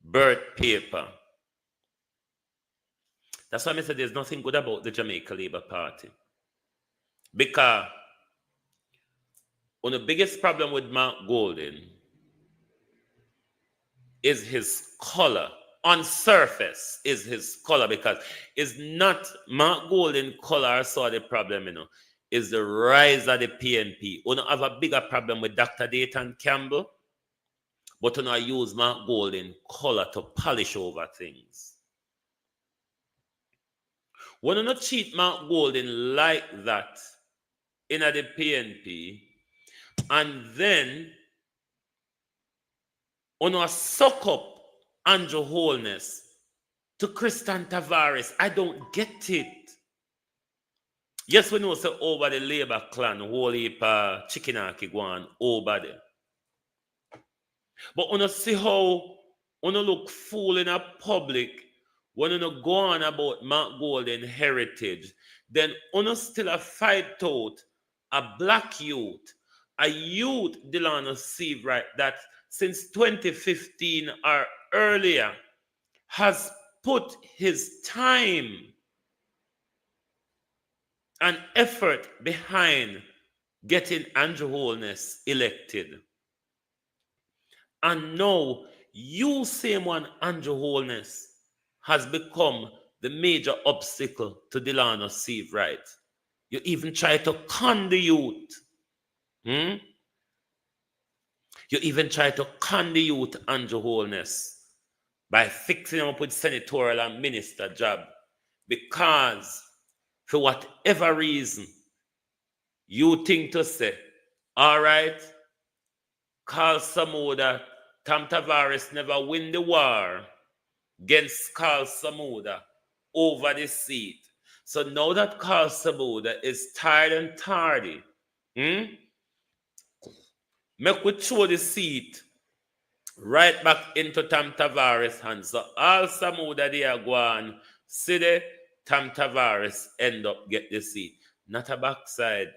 birth paper. That's why I said there's nothing good about the Jamaica Labour Party. Because one of the biggest problem with Mark Golden is his color. On surface is his color, because it's not Mark Golden color saw the problem, is the rise of the PNP. We don't have a bigger problem with Dr. Dayton Campbell, but we don't use Mark Golden color to polish over things. We don't cheat Mark Golden like that in the PNP, and then we don't suck up Andrew Holness to Christian Tavares. I don't get it. Yes, we know so over the Labour clan, whole heap chicken go on over there. But we see how we look fool in a public when we go on about Mark Golden heritage. Then we still a fight out a black youth, a youth Delano Steve, right, that since 2015 or earlier has put his time and effort behind getting Andrew Holness elected. And now you same one, Andrew Holness, has become the major obstacle to Delano Steve, right? You even try to con the youth. You even try to con the youth, Andrew Holness, by fixing him up with senatorial and minister job, because for whatever reason you think to say, all right, Carl Samuda, Tam Tavares never win the war against Carl Samuda over the seat. So now that Carl Samuda is tired and tardy, make we throw the seat right back into Tam Tavares' hands. So all Samuda they are going, see the Tam Tavares end up get the seat. Not a backside.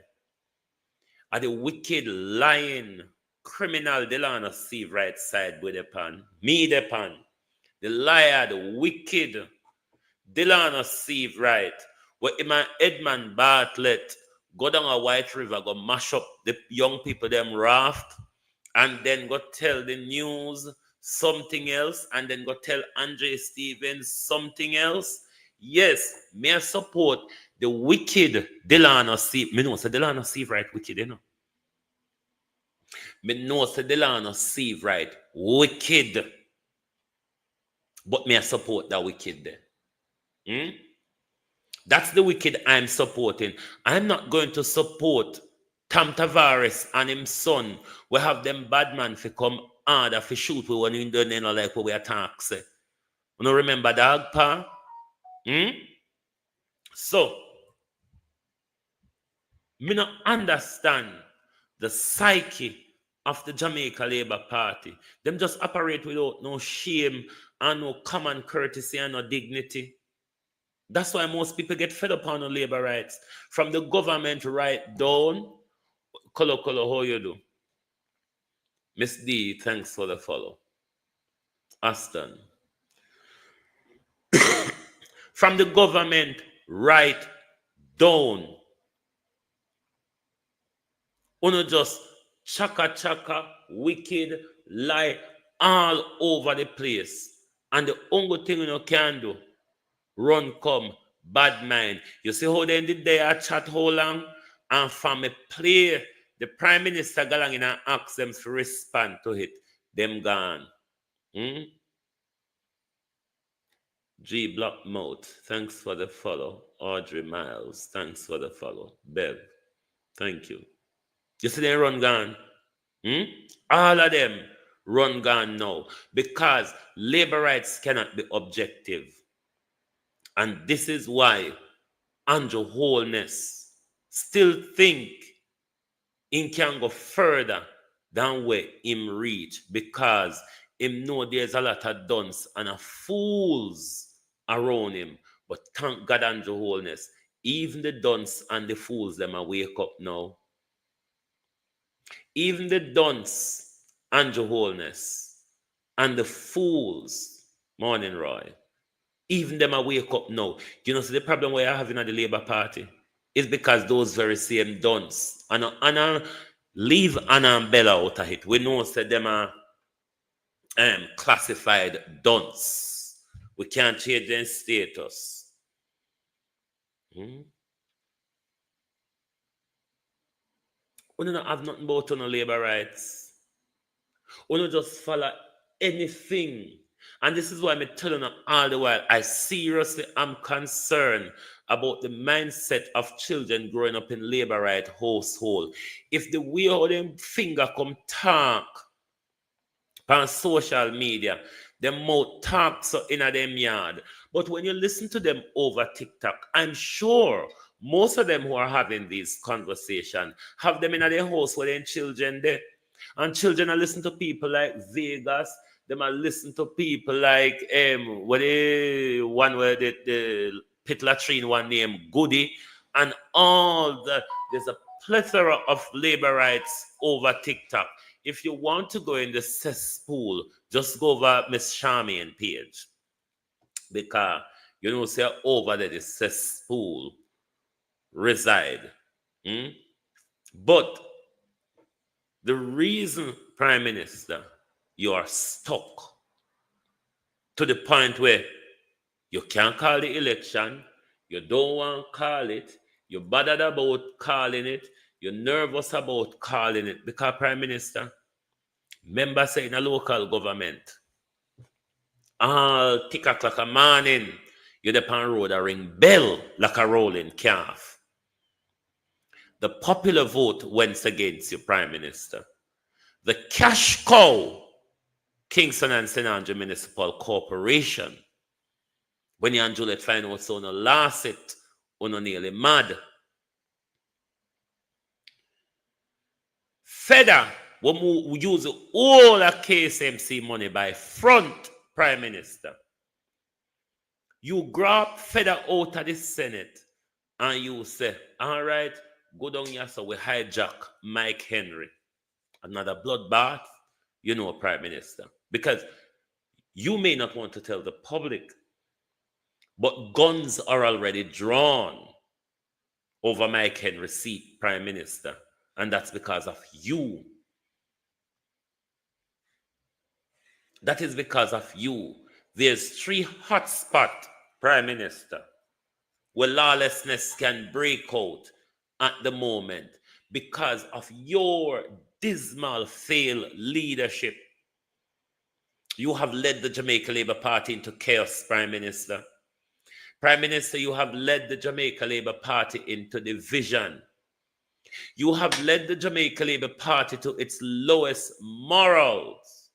Are the wicked, lying, criminal Delano Steve right side with the pan. Me the pan. The liar, the wicked Delano Steve right. Where my Edmund Bartlett go down a White River, go mash up the young people them raft, and then go tell the news something else, and then go tell Andre Stevens something else. Yes, may I support the wicked Delano Steve. Me know say Delano Steve right wicked, you know. Me know say Delano Steve right wicked. But may I support that wicked there. That's the wicked I'm supporting. I'm not going to support Tam Tavares and his son. We have them bad man for come harder for shoot when you don't know like what we attack. Say. You know, remember dog pa? So, me not understand the psyche of the Jamaica Labour Party. Them just operate without no shame and no common courtesy and no dignity. That's why most people get fed up on the labor rights. From the government right down. Kolo, how you do? Miss D, thanks for the follow. Aston. From the government right down. Uno just chaka, wicked, lie all over the place. And the only thing you can do, run come, bad mind. You see how they did they chat how long? And from a play, the Prime Minister galang in and ask them to respond to it. Them gone. G Block Mode, thanks for the follow. Audrey Miles, thanks for the follow. Bev, thank you. You see they run gone? All of them run gone now because labor rights cannot be objective. And this is why Andrew Holness still think he can go further than where him reach because him know there's a lot of dunce and a fools around him. But thank God Andrew Holness, even the dunce and the fools them are wake up now. Even the dunce, Andrew Holness, and the fools, Morning Roy, even them are wake up now. You know, so the problem we are having at the Labour Party is because those very same dunce, and leave Anna and Bella out of it. We know that them are classified dunce. We can't change their status. We don't have nothing about on labor rights. We don't just follow anything. And this is why I'm telling them all the while, I seriously am concerned about the mindset of children growing up in labor right household. If the way how them finger come talk on social media, them mouth talk so in a them yard. But when you listen to them over TikTok, I'm sure most of them who are having these conversations have them in their house where their children there. And children are listening to people like Vegas. Them are listening to people like one where the pit latrine one named Goody, and all that. There's a plethora of labor rights over TikTok. If you want to go in the cesspool, just go over Miss Charmian page. Because you know, say over there the cesspool reside. But the reason, Prime Minister, you are stuck to the point where you can't call the election, you don't want to call it, you're bothered about calling it, you're nervous about calling it, because Prime Minister, members say in a local government, all tick o'clock a morning, you're the pan road a ring bell like a rolling calf. The popular vote went against you, Prime Minister. The cash cow, Kingston and St. Andrew Municipal Corporation, when you and Juliet find out so no lost it, no nearly mad. Feda will use all the KSMC money by front, Prime Minister. You grab Feda out of the Senate and you say, all right, go down here so we hijack Mike Henry. Another bloodbath, you know, Prime Minister. Because you may not want to tell the public, but guns are already drawn over Mike Henry's seat, Prime Minister. And that's because of you. That is because of you. There's 3 hotspots, Prime Minister, where lawlessness can break out at the moment because of your dismal failed leadership. You have led the Jamaica Labour Party into chaos, Prime Minister. Prime Minister, you have led the Jamaica Labour Party into division. You have led the Jamaica Labour Party to its lowest morals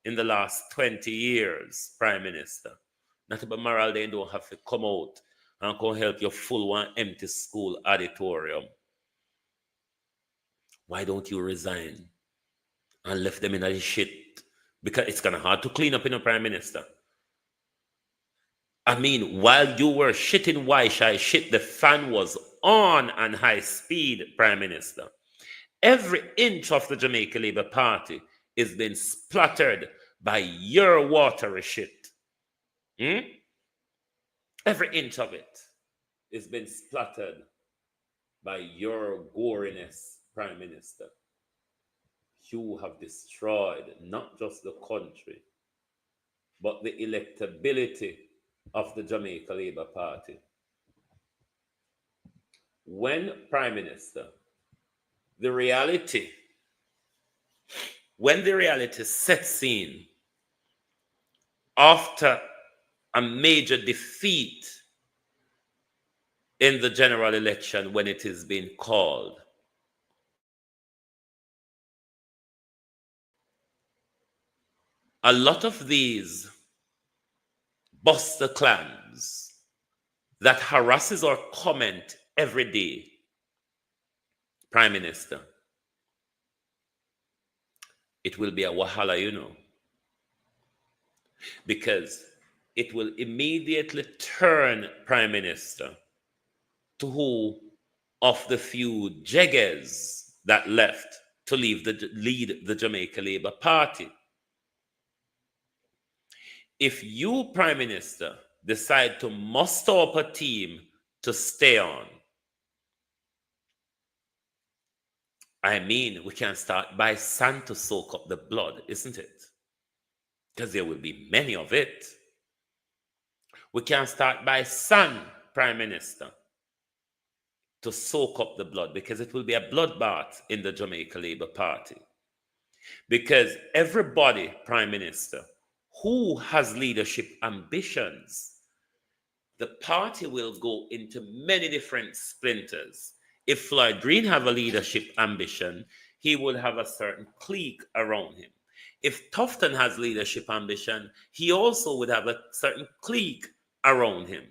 in the last 20 years, Prime Minister. Not about moral, they don't have to come out and come help your full one empty school auditorium. Why don't you resign and left them in a shit because it's kind of hard to clean up in a prime minister. I mean, while you were shitting Wi-Fi shit, the fan was on and high speed, prime minister. Every inch of the Jamaica Labour Party is being splattered by your watery shit. Every inch of it is being splattered by your goriness, prime minister. You have destroyed not just the country, but the electability of the Jamaica Labour Party. When prime minister, when the reality sets in after a major defeat in the general election when it is being called, a lot of these buster clans that harasses or comment every day, prime minister, it will be a wahala, you know, because it will immediately turn prime minister to who of the few jeggers that left to lead the Jamaica Labour Party. If you, prime minister, decide to muster up a team to stay on, I mean, we can start by sand to soak up the blood, isn't it? Because there will be many of it. We can start by sand, prime minister, to soak up the blood, because it will be a bloodbath in the Jamaica Labour Party. Because everybody, prime minister, who has leadership ambitions, the party will go into many different splinters. If Floyd Green have a leadership ambition, he would have a certain clique around him. If Tufton has leadership ambition, he also would have a certain clique around him.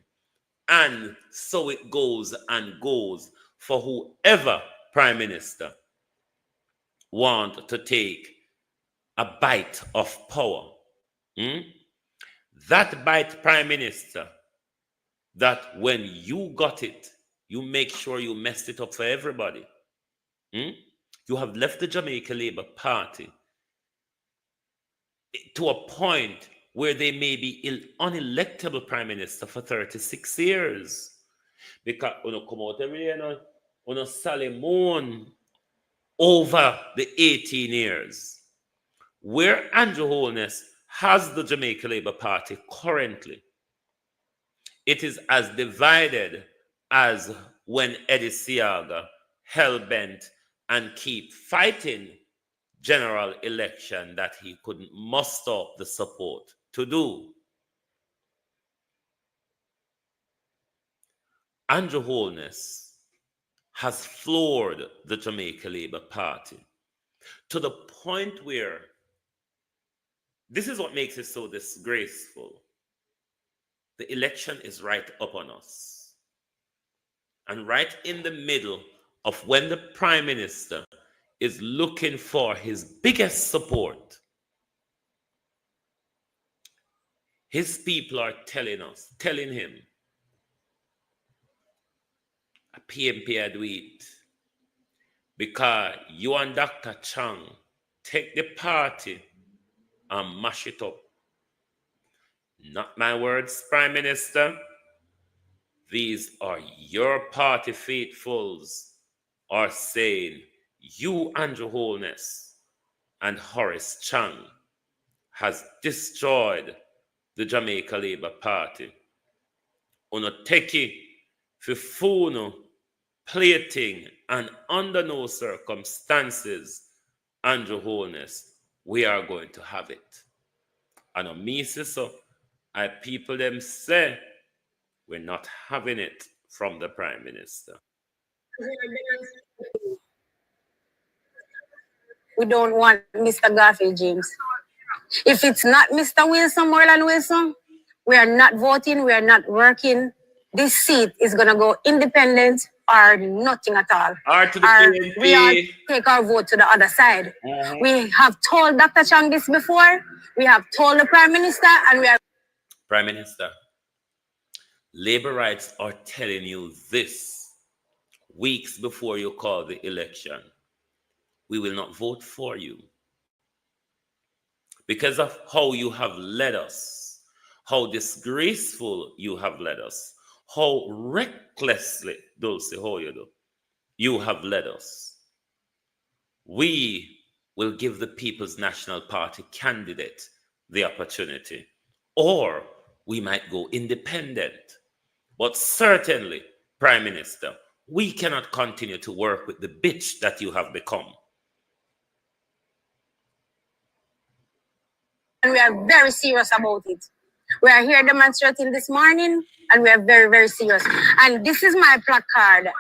And so it goes and goes for whoever prime minister want to take a bite of power. That bite, prime minister, that when you got it, you make sure you messed it up for everybody. You have left the Jamaica Labour Party to a point where they may be unelectable prime minister for 36 years. Because when you come out every day, you sally moan over the 18 years. Where Andrew Holness has the Jamaica Labour Party currently, it is as divided as when Eddie Siaga hell-bent and keep fighting general election that he couldn't muster up the support to do. Andrew Holness has floored the Jamaica Labour Party to the point where this is what makes it so disgraceful. The election is right up on us. And right in the middle of when the prime minister is looking for his biggest support, his people are telling him, a PMP I do it because you and Dr. Chang take the party and mash it up. Not my words, Prime Minister. These are your party faithfuls are saying you, Andrew Holness and Horace Chang, has destroyed the Jamaica Labour Party. Uno teki fifuno plating, and under no circumstances, Andrew Holness, we are going to have it. And on me say so, I people them say we're not having it from the Prime Minister. We don't want Mr. Garfield James. If it's not Mr. Westmoreland Wilson, we are not voting, we are not working this seat is going to go independent or nothing at all. Or to the Or DLP. we all take our vote to the other side. We have told Dr. Chang this before. We have told the Prime Minister, and we are... Prime Minister, labor rights are telling you this weeks before you call the election. We will not vote for you because of how you have led us, how disgraceful you have led us, how recklessly, Dulce, how you have led us. We will give the People's National Party candidate the opportunity, or we might go independent. But certainly, Prime Minister, we cannot continue to work with the bitch that you have become. And we are very serious about it. We are here demonstrating this morning, and we are very, very serious. And this is my placard.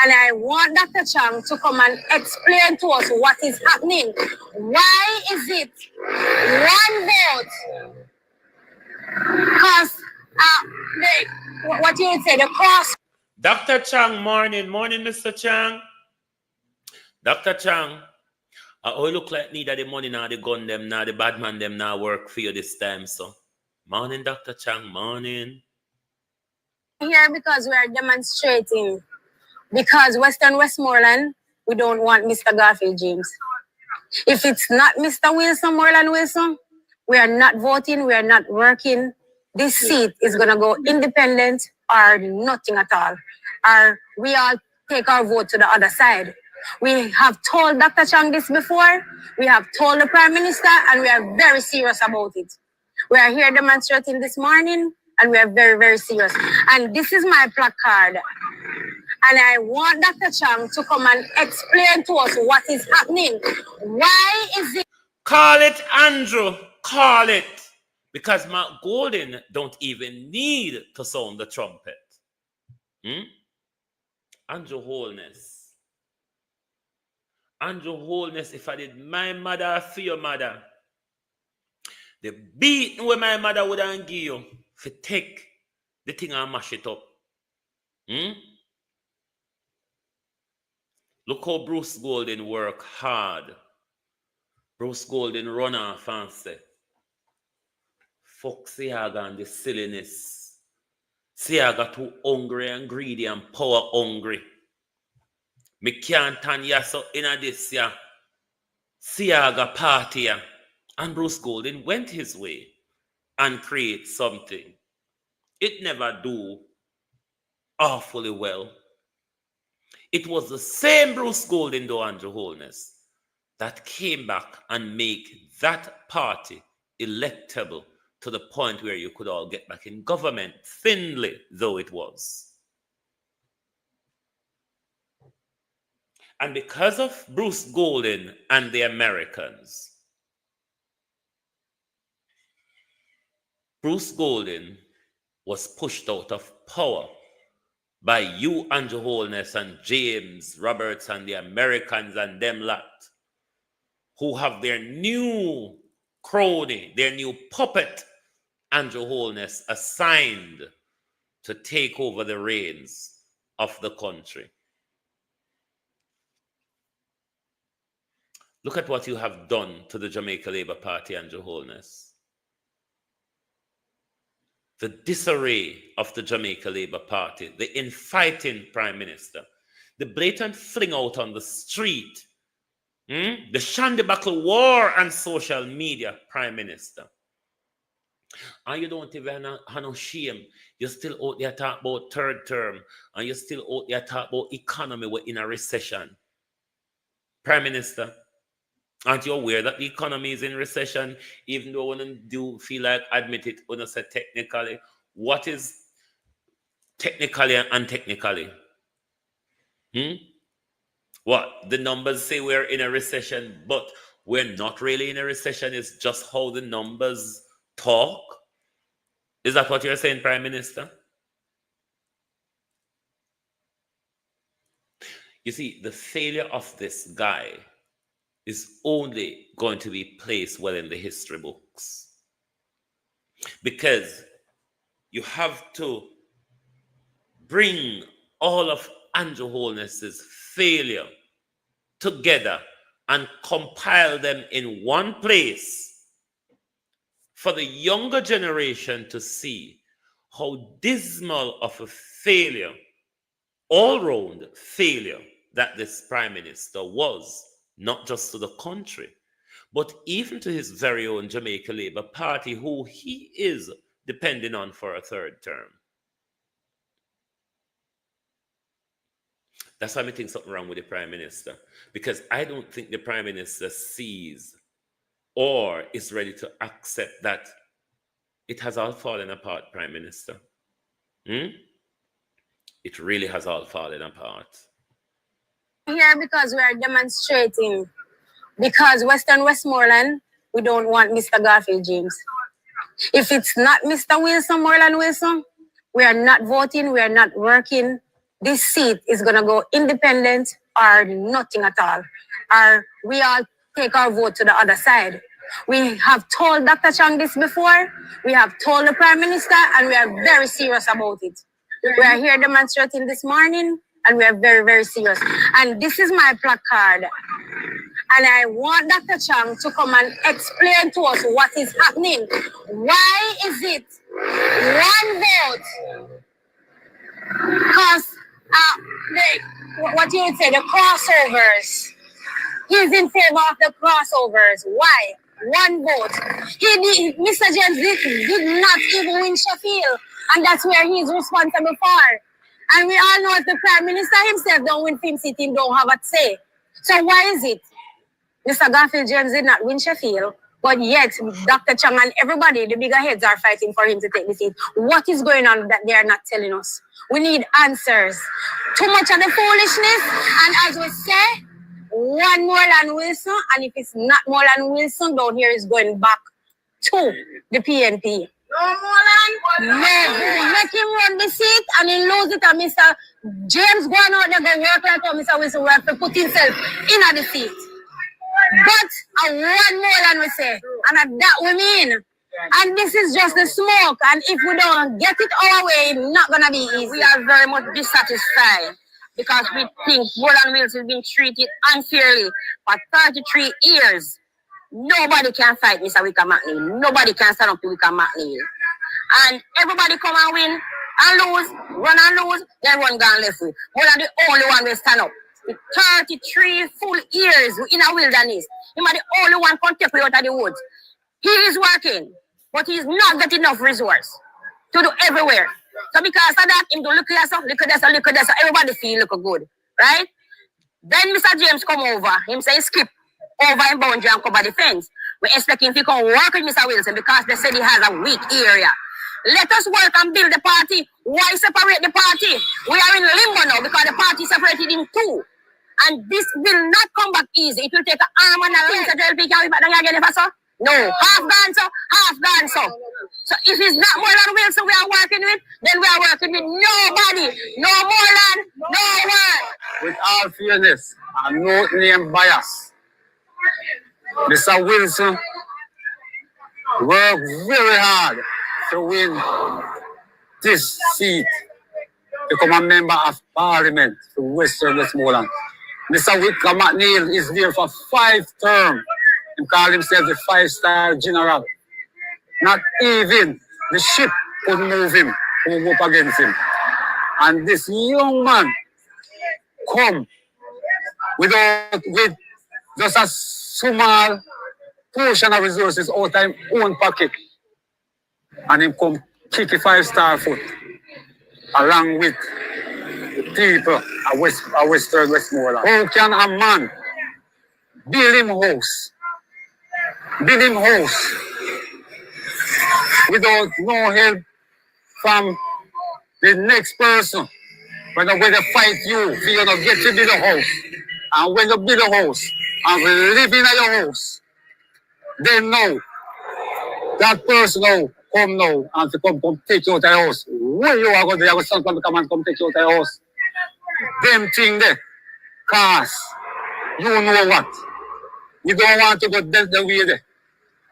And I want Dr. Chang to come and explain to us what is happening. Why is it one vote? Because what you would say, the cross. Dr. Chang, morning, Mr. Chang. Dr. Chang, I look like neither the money nor the gun them, nor the bad man them now work for you this time, so. Morning, Dr. Chang, morning. Here because we are demonstrating. Because Westmoreland, we don't want Mr. Garfield James. If it's not Mr. Moreland Wilson, we are not voting, we are not working. This seat is going to go independent or nothing at all. Or we all take our vote to the other side. We have told Dr. Chang this before. We have told the Prime Minister, and we are very serious about it. We are here demonstrating this morning, and we are very, very serious. And this is my placard. And I want Dr. Chang to come and explain to us what is happening. Why is it? Call it, Andrew. Call it. Because Mark Golden don't even need to sound the trumpet. Andrew Holness. Andrew Holness, if I did my mother for your mother, the beating where my mother would have give you, if you take the thing and mash it up. Look how Bruce Golden work hard. Bruce Golden run off and say, fuck Siaga and the silliness. Siaga too hungry and greedy and power hungry. Me can't turn yaso in this ya. Siaga party ya. And Bruce Golden went his way and create something. It never do awfully well. It was the same Bruce Golden, though, Andrew Holness, that came back and make that party electable to the point where you could all get back in government, thinly though it was. And because of Bruce Golden and the Americans, Bruce Golden was pushed out of power by you, Andrew Holness, and James Roberts, and the Americans and them lot, who have their new crony, their new puppet, Andrew Holness, assigned to take over the reins of the country. Look at what you have done to the Jamaica Labour Party, Andrew Holness. The disarray of the Jamaica Labour Party, the infighting Prime Minister, the blatant fling out on the street, the Shandibuckle war and social media Prime Minister. And you don't even have no shame. You still out there talk about third term, and you still out there talk about economy. We're in a recession. Prime Minister, aren't you aware that the economy is in recession, even though one do feel like admit it, when I say technically? What is technically and untechnically? What? The numbers say we're in a recession, but we're not really in a recession. It's just how the numbers talk. Is that what you're saying, Prime Minister? You see, the failure of this guy is only going to be placed well in the history books. Because you have to bring all of Andrew Holness's failure together and compile them in one place for the younger generation to see how dismal of a failure, all-round failure, that this prime minister was, not just to the country, but even to his very own Jamaica Labour Party, who he is depending on for a third term. That's why I think something wrong with the prime minister, because I don't think the prime minister sees or is ready to accept that it has all fallen apart, prime minister. It really has all fallen apart. Here because we are demonstrating, because Westmoreland, we don't want Mr. Garfield James. If it's not Mr. Moreland Wilson, we are not voting, we are not working. This seat is going to go independent or nothing at all. Or we all take our vote to the other side. We have told Dr. Chang this before. We have told the Prime Minister, and we are very serious about it. We are here demonstrating this morning, and we are very, very serious. And this is my placard. And I want Dr. Chang to come and explain to us what is happening. Why is it one vote? Because what you would say, the crossovers. He's in favor of the crossovers. Why? One vote. Mr. James did not even win Sheffield, and that's where he's responsible for. And we all know if the Prime Minister himself don't win Film City, don't have a say. So why is it Mr. Garfield James did not win Sheffield, but yet Dr. Chang and everybody, the bigger heads, are fighting for him to take the seat? What is going on that they are not telling us? We need answers. Too much of the foolishness, and as we say, one Moreland Wilson, and if it's not Moreland Wilson, down here is going back to the PNP. No, Moreland? No, make him run the seat and he lose it, and Mr. James going out there go work like how Mr. Wilson work to put himself in the seat. But one Moreland we say, and that we mean. And this is just the smoke, and if we don't get it our way, it's not going to be easy. We are very much dissatisfied because we think Moreland Wilson has been treated unfairly for 33 years. Nobody can fight Mr. Wickham McNeil. Nobody can stand up to Wickham McNeil. And everybody come and win and lose, run and lose, then one gone left with. Moreland the only one will stand up. With 33 full years in a wilderness. He might the only one can take out of the woods. He is working, but he is not getting enough resource to do everywhere. So because of that, him do look at this, everybody feel look good, right? Then Mr. James come over, him say skip over in boundary and cover the fence. We expect him to come work with Mr. Wilson because they said he has a weak area. Let us work and build the party. Why separate the party? We are in limbo now because the party separated in two. And this will not come back easy. It will take an arm and a leg to DLP. Can we back down again if I saw? No. Half gone so, half gone so. So if it's not Moreland Wilson we are working with, then we are working with nobody. No Moreland, no one. With all fairness and no name bias, Mr. Wilson worked very hard to win this seat, become a member of Parliament for Westmoreland. Mr. Wickham McNeil is there for 5 terms. He called himself the 5-star general. Not even the ship could move him, who move against him. And this young man come with just a small portion of resources out of his own pocket. And him come kick a 5-star foot along with the people of Westmoreland. How can a man build him house without no help from the next person? When they fight you, so you don't get to build a house. And when you build a house and we live in your house, then now that person now come now and to come take you out of the house. Where you are going to have someone come and come take you out of the house? Them thing there. Cause you know what? We don't want to go the way there.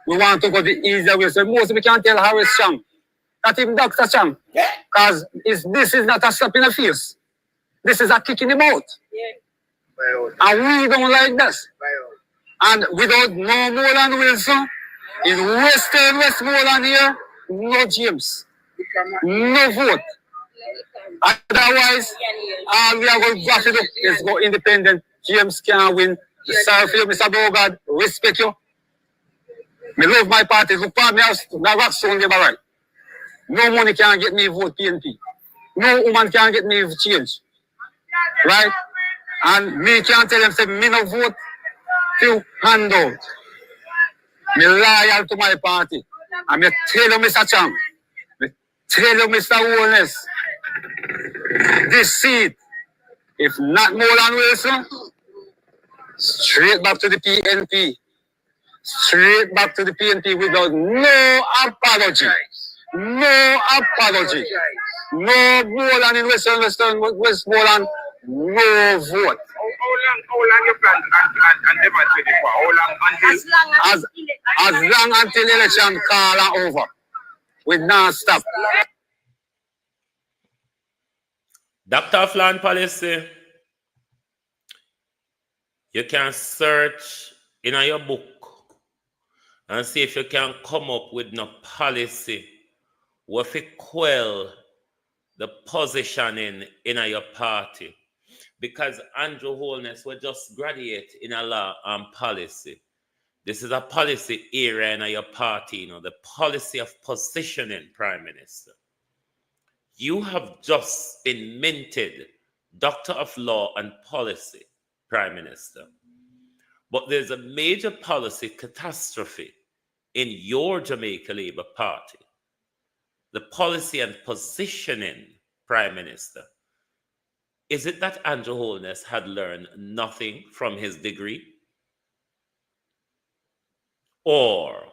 We want to go the easier way. So most of we can tell Harris Chang Not even Dr. Chang. Because this is not a slap in the face. This is a kick in the mouth. And we don't like this. And without no more than Wilson, in Western Westmoreland here, no James. No vote. Otherwise, all we are going to do is go independent. James can win. Sorry for you, Mr. Bogard. Respect you. I love my party. Look for me as the rock stone give a right. No money can get me vote PNP. No woman can get me change. Right? And me can tell them, say, me no vote to handout. Me loyal to my party. And me tell you, Mr. Chang, me tell you, Mr. Holness, this seat, if not more than Wilson, straight back to the PNP. Straight back to the PNP without no apology. No apology. No more than in Westmoreland, no vote. How long you plan and demonstrate it for? How long until? As long until election call are over. We not stop. Dr. Flan policy. You can search in your book and see if you can come up with no policy what it quell the positioning in your party. Because Andrew Holness will just graduate in a law and policy. This is a policy area in your party, you know, the policy of positioning, Prime Minister. You have just been minted Doctor of Law and Policy, Prime Minister. But there's a major policy catastrophe in your Jamaica Labour Party. The policy and positioning, Prime Minister. Is it that Andrew Holness had learned nothing from his degree? Or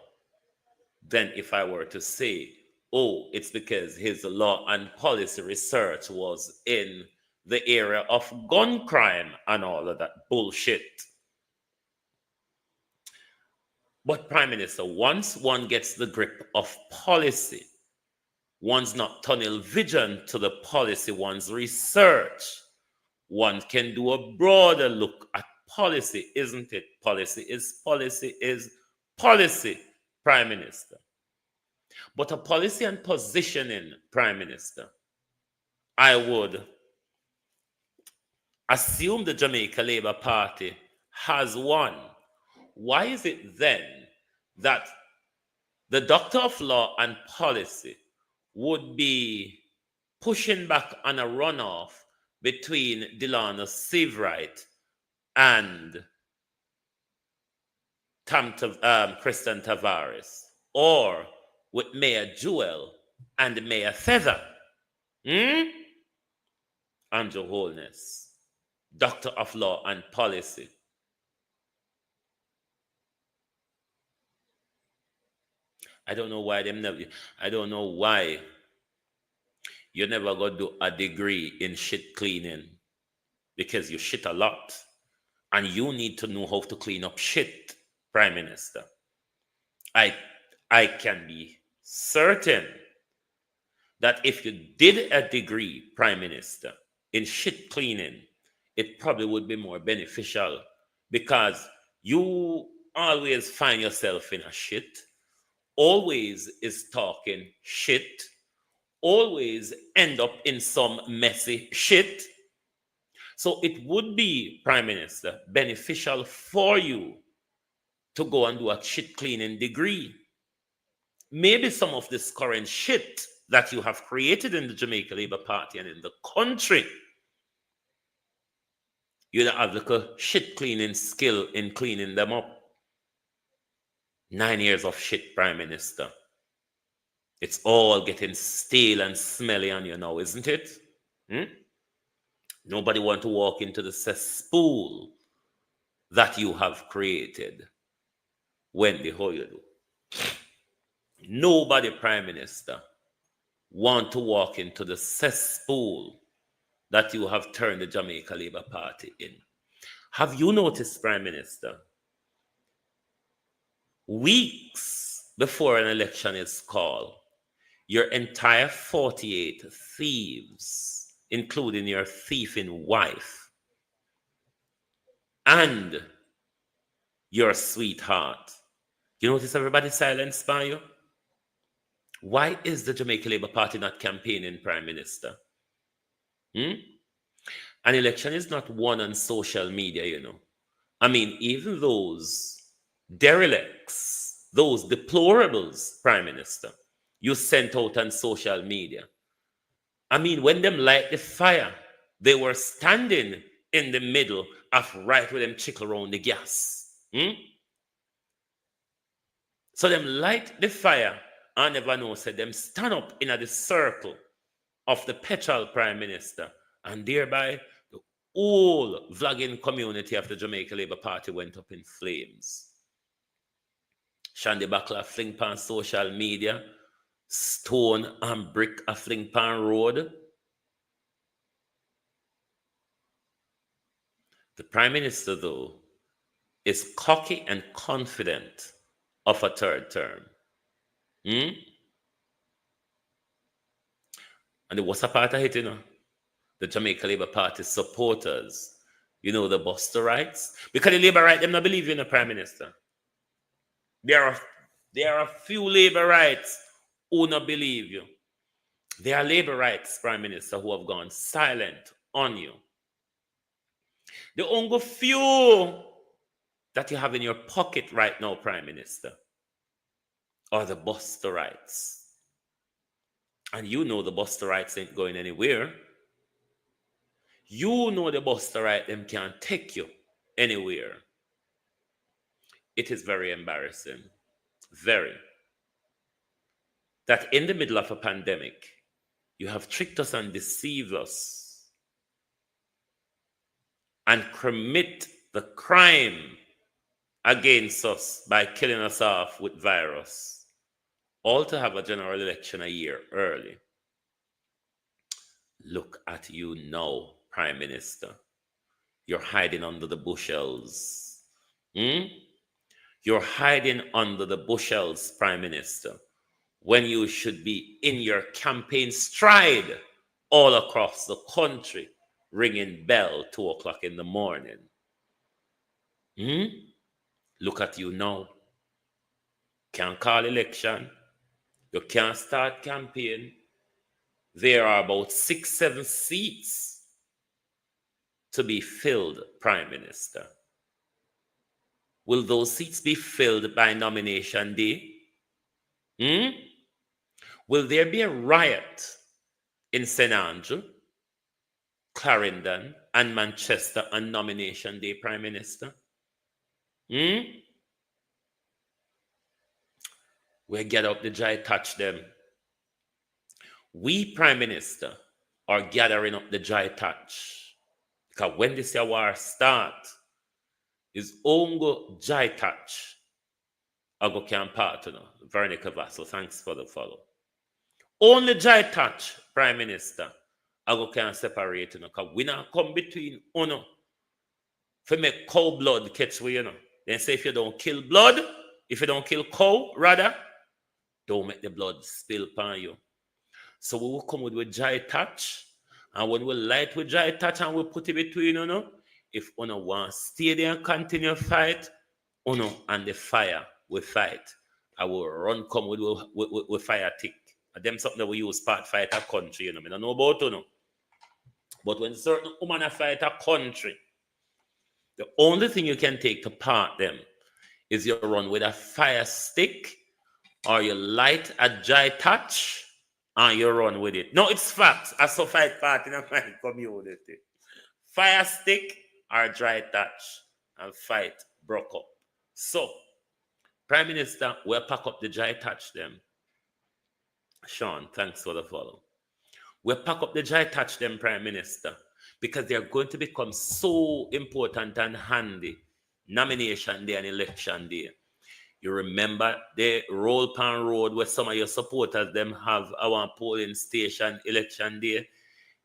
then if I were to say, oh, it's because his law and policy research was in the area of gun crime and all of that bullshit. But Prime Minister, once one gets the grip of policy, one's not tunnel vision to the policy, one's research, one can do a broader look at policy, isn't it? Policy is policy, Prime Minister. But a policy and positioning, Prime Minister, I would assume the Jamaica Labour Party has one. Why is it then that the Doctor of Law and Policy would be pushing back on a runoff between Delano Seavright and Kristen Tavares, or with Mayor Jewel and Mayor Feather? Andrew Holness, Doctor of Law and Policy. I don't know why you never go do a degree in shit cleaning, because you shit a lot and you need to know how to clean up shit, Prime Minister. I can be certain that if you did a degree, Prime Minister, in shit cleaning, it probably would be more beneficial, because you always find yourself in a shit, always is talking shit, always end up in some messy shit. So it would be, Prime Minister, beneficial for you to go and do a shit cleaning degree. Maybe some of this current shit that you have created in the Jamaica Labour Party and in the country, you don't have like a shit cleaning skill in cleaning them up. 9 years of shit, Prime Minister. It's all getting stale and smelly on you now, isn't it? Nobody wants to walk into the cesspool that you have created. Wendy, how you do? Nobody, Prime Minister, want to walk into the cesspool that you have turned the Jamaica Labour Party in. Have you noticed, Prime Minister, weeks before an election is called, your entire 48 thieves, including your thieving wife and your sweetheart. You notice everybody silenced by you? Why is the Jamaica Labour Party not campaigning, Prime Minister? An election is not won on social media, you know. I mean, even those derelicts, those deplorables, Prime Minister, you sent out on social media. I mean, when them light the fire, they were standing in the middle of right where them chickle around the gas. So them light the fire, I never know, said them stand up in the circle of the petrol Prime Minister, and thereby the whole vlogging community of the Jamaica Labour Party went up in flames. Shandy Bakla fling pan social media, stone and brick a fling pan road. The Prime Minister, though, is cocky and confident of a third term. And the what's a part of it, you know? The Jamaica Labour Party supporters, you know, the Buster rights. Because the Labour right, them not believe in the Prime Minister. There are a few Labour rights who not believe you. There are Labour rights, Prime Minister, who have gone silent on you. The only few that you have in your pocket right now, Prime Minister, are the Buster rights. And you know the Buster rights ain't going anywhere. You know the Buster right, them can't take you anywhere. It is very embarrassing, very, that in the middle of a pandemic, you have tricked us and deceived us and commit the crime against us by killing us off with virus, all to have a general election a year early. Look at you now, Prime Minister. You're hiding under the bushels. You're hiding under the bushels, Prime Minister, when you should be in your campaign stride all across the country, ringing bell 2 o'clock in the morning. Look at you now. Can't call election. You can't start campaign. There are about 6-7 seats to be filled, Prime Minister. Will those seats be filled by nomination day? Will there be a riot in St. Andrew, Clarendon, and Manchester on nomination day, Prime Minister? We get up the dry touch them. We, Prime Minister, are gathering up the dry touch. Because when this war start, is ongo dry touch. I go can partner. Veronica Vassal, thanks for the follow. Only dry touch, Prime Minister, I go can separate, you know, because we not come between uno. For make cow blood catch we, you know. Then say if you don't kill blood, if you don't kill cow, rather, don't make the blood spill upon you. So we will come with dry touch, and when we light with dry touch and we put it between, you know, if uno want stay there and continue fight, uno and the fire we fight. I will run come with fire tick. And them something that we use part fight a country, you know. I don't know about you know. But when certain women fight a country, the only thing you can take to part them is you run with a fire stick or you light a dry touch and you run with it. No, it's facts. I saw fight part in my community. Fire stick or dry touch and fight broke up. So, Prime Minister, we'll pack up the dry touch them. Sean, thanks for the follow. We'll pack up the dry touch them, Prime Minister, because they're going to become so important and handy. Nomination day and election day. You remember the Roll Pan Road where some of your supporters them have our polling station election day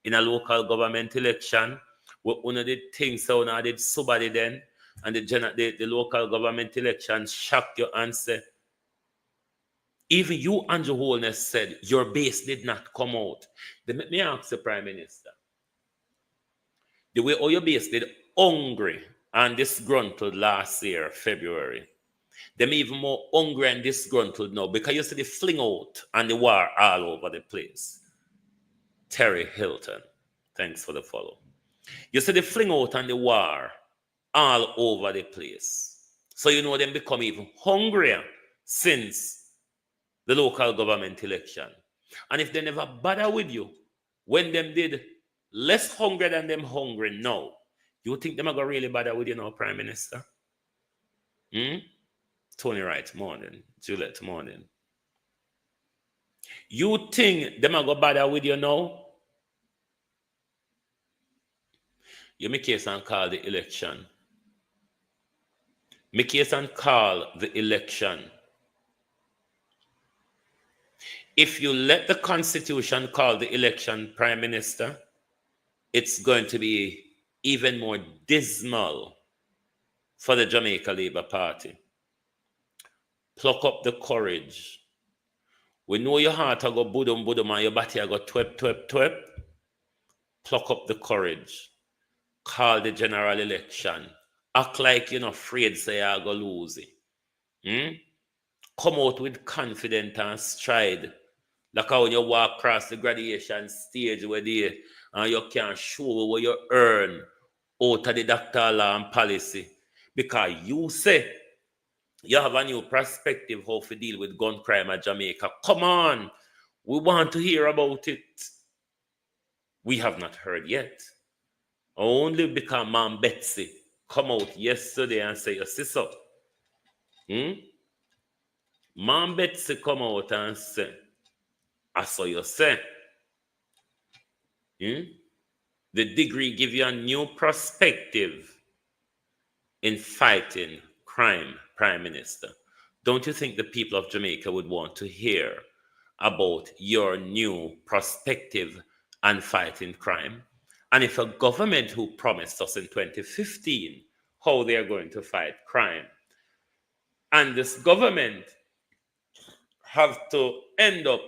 in a local government election. Where one of the things so now did somebody then and the local government election shock you and say, Even you, Andrew Holness, said your base did not come out. Then let me ask the Prime Minister. The way all your base did hungry and disgruntled last year, February. Them even more hungry and disgruntled now because you see the fling out and the war all over the place. Terry Hilton, thanks for the follow. You see the fling out and the war all over the place. So you know them become even hungrier since the local government election. And if they never bother with you, when them did less hungry than them hungry now, you think them are going to really bother with you now, Prime Minister? Tony Wright, morning. Juliet, morning. You think them are going to bother with you now? You make case and call the election. Make case and call the election. If you let the Constitution call the election, Prime Minister, it's going to be even more dismal for the Jamaica Labour Party. Pluck up the courage. We know your heart will go budum budum and your body will go twep twep twep. Pluck up the courage. Call the general election. Act like you're not afraid say you're going to lose it. Come out with confidence and stride. Like how when you walk across the graduation stage where they, and you can show what you earn out of the doctor law and policy. Because you say you have a new perspective how to deal with gun crime at Jamaica. Come on. We want to hear about it. We have not heard yet. Only because Mom Betsy come out yesterday and say, you see so? Mom Betsy come out and say, I saw you say. The degree give you a new perspective in fighting crime, Prime Minister. Don't you think the people of Jamaica would want to hear about your new perspective and fighting crime? And if a government who promised us in 2015 how they are going to fight crime, and this government have to end up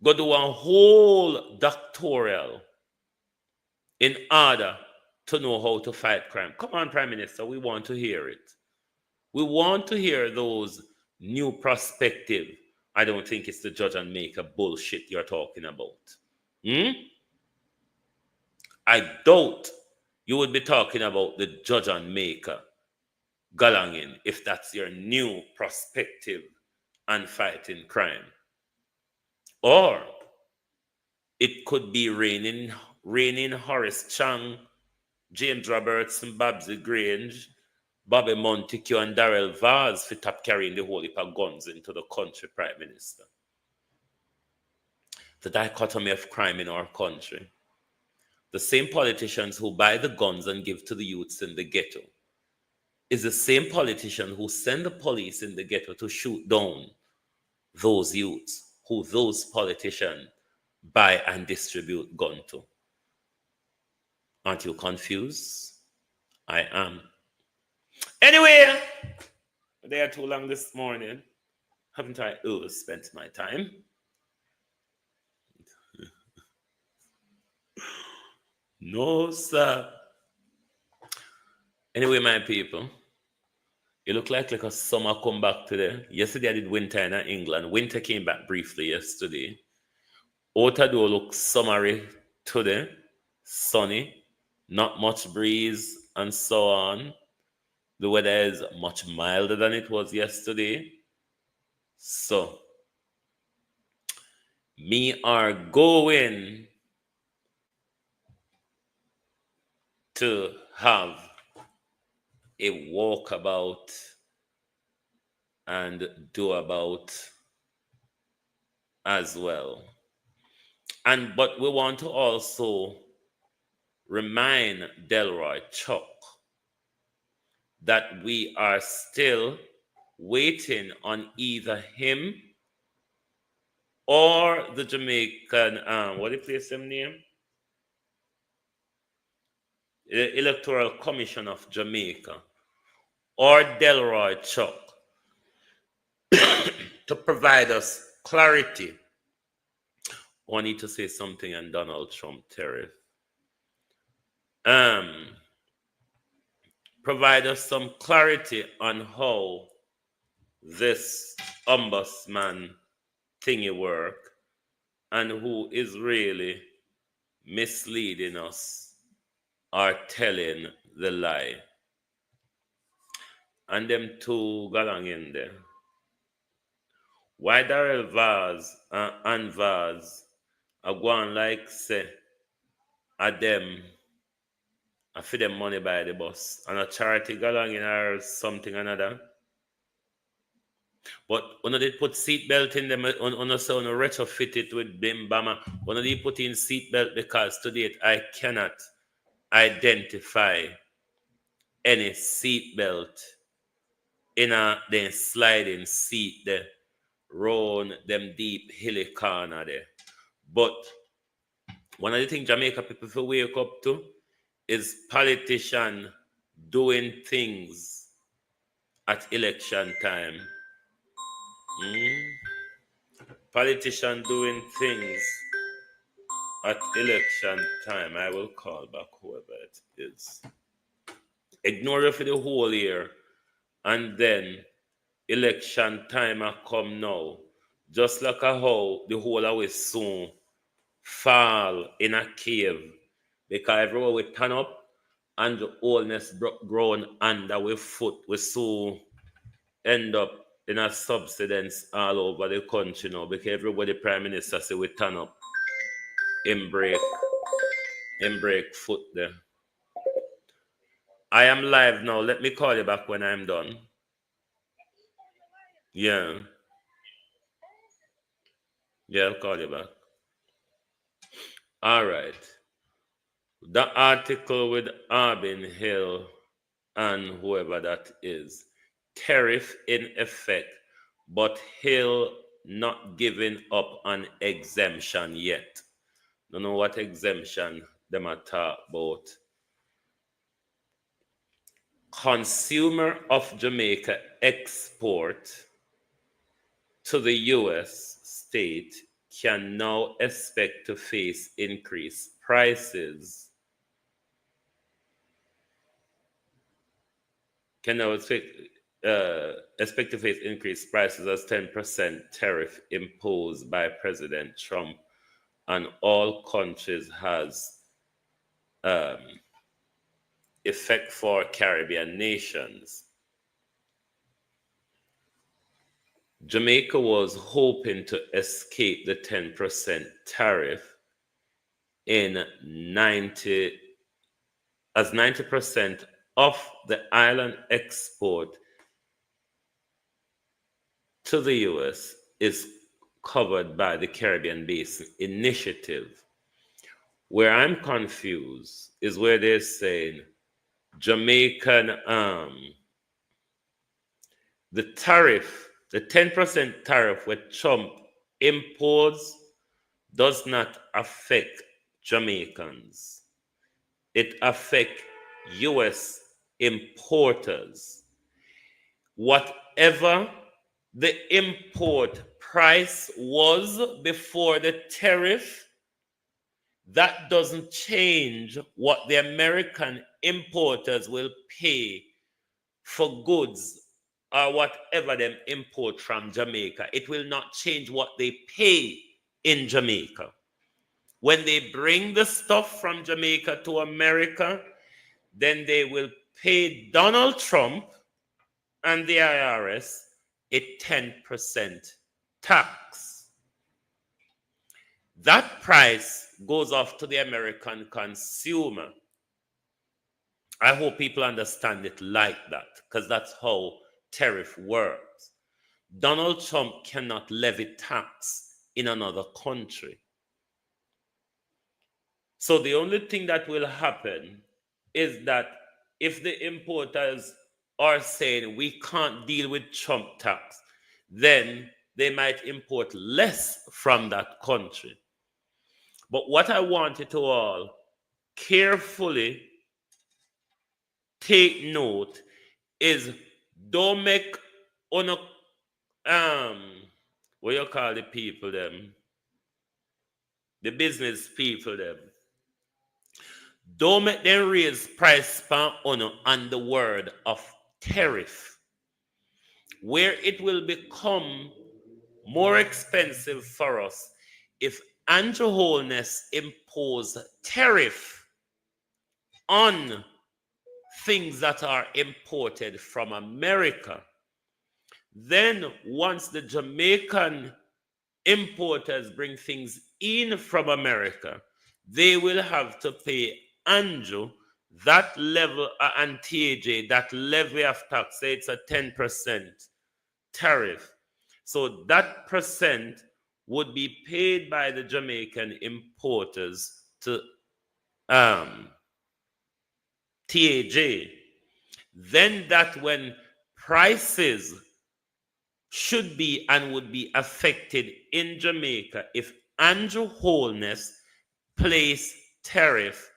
go do a whole doctoral in order to know how to fight crime. Come on, Prime Minister, we want to hear it. We want to hear those new perspective. I don't think it's the judge and maker bullshit you're talking about. I doubt you would be talking about the judge and maker galangin if that's your new perspective on fighting crime. Or it could be raining Horace Chang, James Robertson, Babsy Grange, Bobby Montague, and Darrell Vaz for top carrying the whole heap of guns into the country, Prime Minister. The dichotomy of crime in our country. The same politicians who buy the guns and give to the youths in the ghetto is the same politician who send the police in the ghetto to shoot down those youths who those politicians buy and distribute gun to. Aren't you confused? I am. Anyway, they are too long this morning. Haven't I overspent my time? No, sir. Anyway, my people, you look like a summer come back today. Yesterday I did winter in England. Winter came back briefly yesterday. Otado looks summery today, sunny, not much breeze, and so on. The weather is much milder than it was yesterday. So, me are going to have a walkabout and do about as well. But we want to also remind Delroy Chuck that we are still waiting on either him or the Jamaican, what do you place him name? The Electoral Commission of Jamaica or Delroy Chuck to provide us clarity. I need to say something on Donald Trump tariff. Provide us some clarity on how this ombudsman thingy work and who is really misleading us or telling the lie. And them two got on in there. Why Darrell Vaz and Vaz are going like say a them I feed them money by the bus and a charity got on in or something another. But when they put seatbelt in them on a sound retrofit it with bim bama. When they put in seatbelt because to date I cannot identify any seatbelt in a then sliding seat there, round them deep hilly corner there. But one of the things Jamaica people feel wake up to is politician doing things at election time. Politician doing things at election time. I will call back whoever it is. Ignore it for the whole year. And then election time a come now. Just like a how the whole of we soon fall in a cave. Because everywhere we turn up and the Holness grown under we foot, we soon end up in a subsidence all over the country now. Because everybody prime minister say we turn up. In break foot there. I am live now. Let me call you back when I'm done. Yeah. Yeah, I'll call you back. All right. The article with Arbin Hill and whoever that is. Tariff in effect, but Hill not giving up on exemption yet. Don't know what exemption them are talk about. Consumer of Jamaica export to the U.S. state can now expect to face increased prices. Can now expect to face increased prices as 10% tariff imposed by President Trump on all countries has effect for Caribbean nations. Jamaica was hoping to escape the 10% tariff as 90% of the island export to the U.S. is covered by the Caribbean Basin Initiative. Where I'm confused is where they're saying Jamaican, the tariff, the 10% tariff with Trump imposed does not affect Jamaicans. It affects U.S. importers. Whatever the import price was before the tariff, that doesn't change what the American importers will pay for goods or whatever them import from Jamaica. It will not change what they pay in Jamaica. When they bring the stuff from Jamaica to America, then they will pay Donald Trump and the IRS a 10% tax. That price goes off to the American consumer. I hope people understand it like that, because that's how tariff works. Donald Trump cannot levy tax in another country. So the only thing that will happen is that if the importers are saying we can't deal with Trump tax, then they might import less from that country. But what I want you to all carefully take note is don't make what you call the people them? The business people them. Don't make them raise price per on the word of tariff, where it will become more expensive for us if Andrew Holness impose tariff on things that are imported from America. Then once the Jamaican importers bring things in from America, they will have to pay Andrew that level and TAJ, that levy of tax. Say it's a 10% tariff. So that percent would be paid by the Jamaican importers to TAJ. Then that when prices should be and would be affected in Jamaica if Andrew Holness placed tariff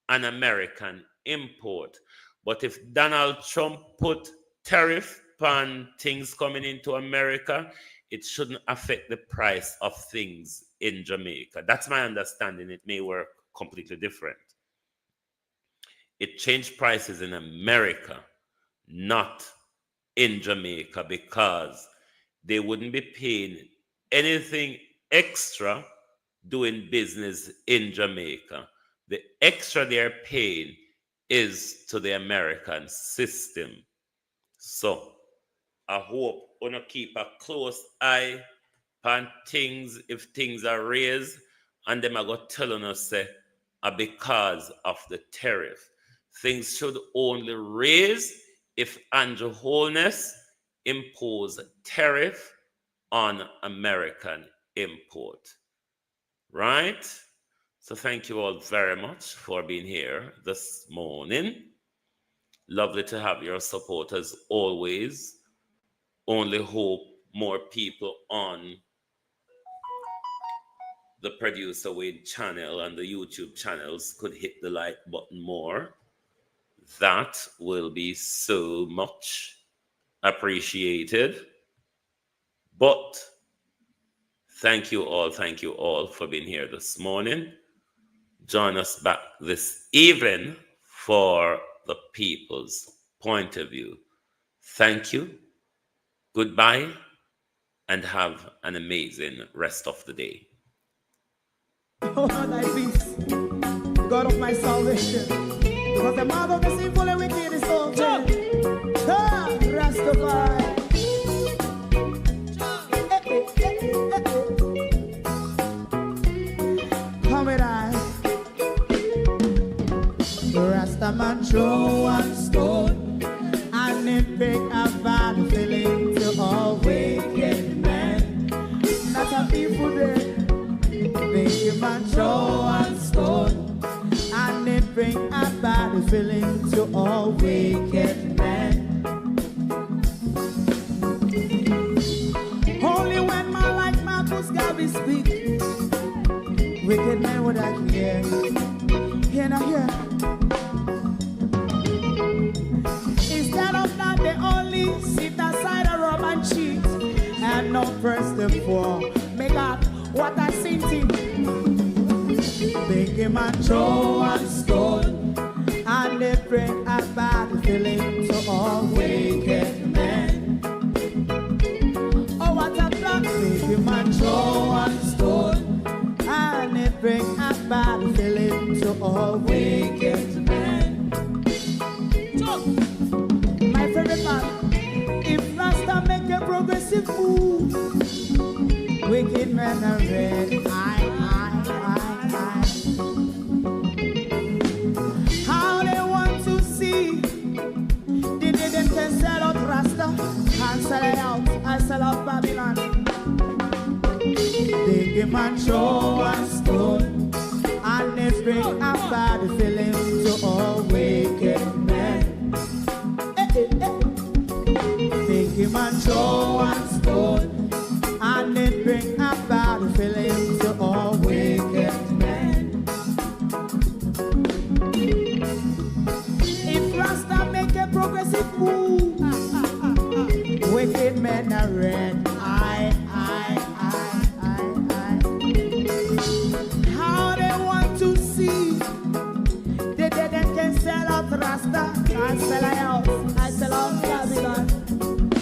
on American import. But if Donald Trump put tariff on things coming into America, it shouldn't affect the price of things in Jamaica. That's my understanding. It may work completely different. It changed prices in America, not in Jamaica, because they wouldn't be paying anything extra doing business in Jamaica. The extra they're paying is to the American system. So I hope we're going to keep a close eye on things if things are raised, and them are going to tell us say because of the tariff. Things should only raise if Andrew Holness impose tariff on American import. Right? So thank you all very much for being here this morning. Lovely to have your support as always. Only hope more people on the Producer Wayne channel and the YouTube channels could hit the like button more. That will be so much appreciated. But thank you all for being here this morning. Join us back this evening for the people's point of view. Thank you. Goodbye, and have an amazing rest of the day. Oh, thy peace, God of my salvation, because the mouth of the sinful and wicked is open. Rastafari. Come with I. Rastaman throw one stone, and it bring a bad feeling to all wicked men. Not a people there. Make a man throw one stone, and it bring a bad feeling to all wicked men. Only when man like Marcus Garvey speak, wicked men would I hear. Hear now hear. Instead of that, they only sit aside and rob and cheat, and not press the poor. Make up what I seen to. Make him a throw one stone, and they bring a bad feeling to all wicked men. Oh, what a plan! Make him a throw one stone, and they bring a bad feeling to all wicked men. So, my favorite part, if Rasta make a progressive move, wicked men are red. How they want to see the day them can sell out Rasta and sell it out and sell out Babylon. They give man throw one stone, and they bring a bad feeling to all wicked men. They give man throw one stone, and they bring a bad feeling to all wicked men. If Rasta make a progressive move, wicked men are red. I. Rasta, I sell a house, I sell out Babylon.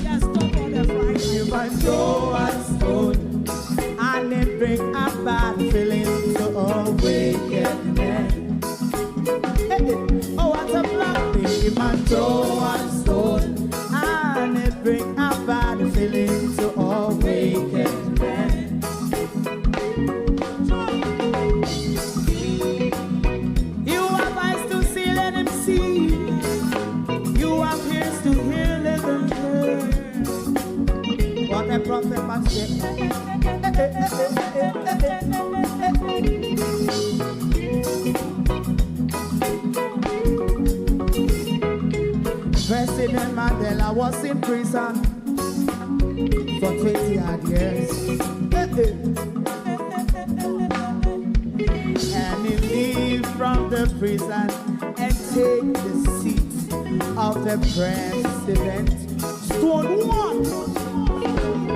Yes, come on the Friday, but show us good. And it bring a bad feeling to all wicked men. Hey, oh, what a black thing, man, show us good. And it bring a bad feeling to all wicked men. You have eyes to see, let him see. You have ears to hear, let them hear. What a prophet must say. President Mandela was in prison for 20 odd years. And he leave from the prison and take the seat of the president. Stone one,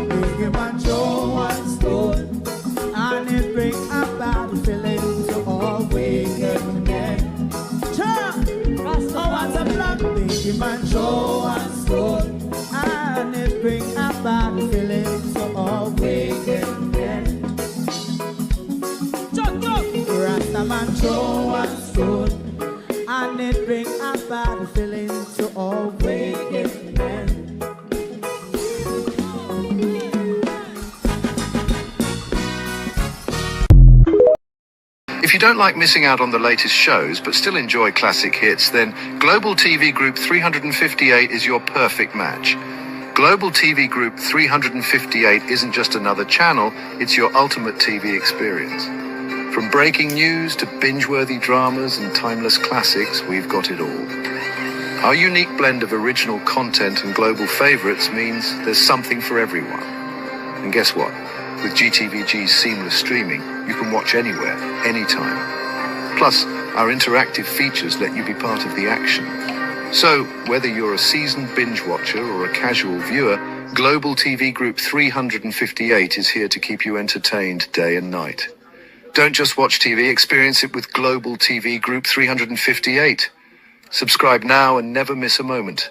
big him and Joe one stone, and it bring a bad feeling to all wicked men. Oh, what's a black big him and Joe one stone, and it bring a bad feeling to all wicked men. Rasta man Joe one stone, and it bring a bad feeling to all wicked men. If you don't like missing out on the latest shows but still enjoy classic hits, then Global TV Group 358 is your perfect match. Global TV Group 358 isn't just another channel, it's your ultimate TV experience. From breaking news to binge-worthy dramas and timeless classics, we've got it all. Our unique blend of original content and global favorites means there's something for everyone. And guess what? With GTVG's seamless streaming, you can watch anywhere, anytime. Plus, our interactive features let you be part of the action. So, whether you're a seasoned binge watcher or a casual viewer, Global TV Group 358 is here to keep you entertained day and night. Don't just watch TV, experience it with Global TV Group 358. Subscribe now and never miss a moment.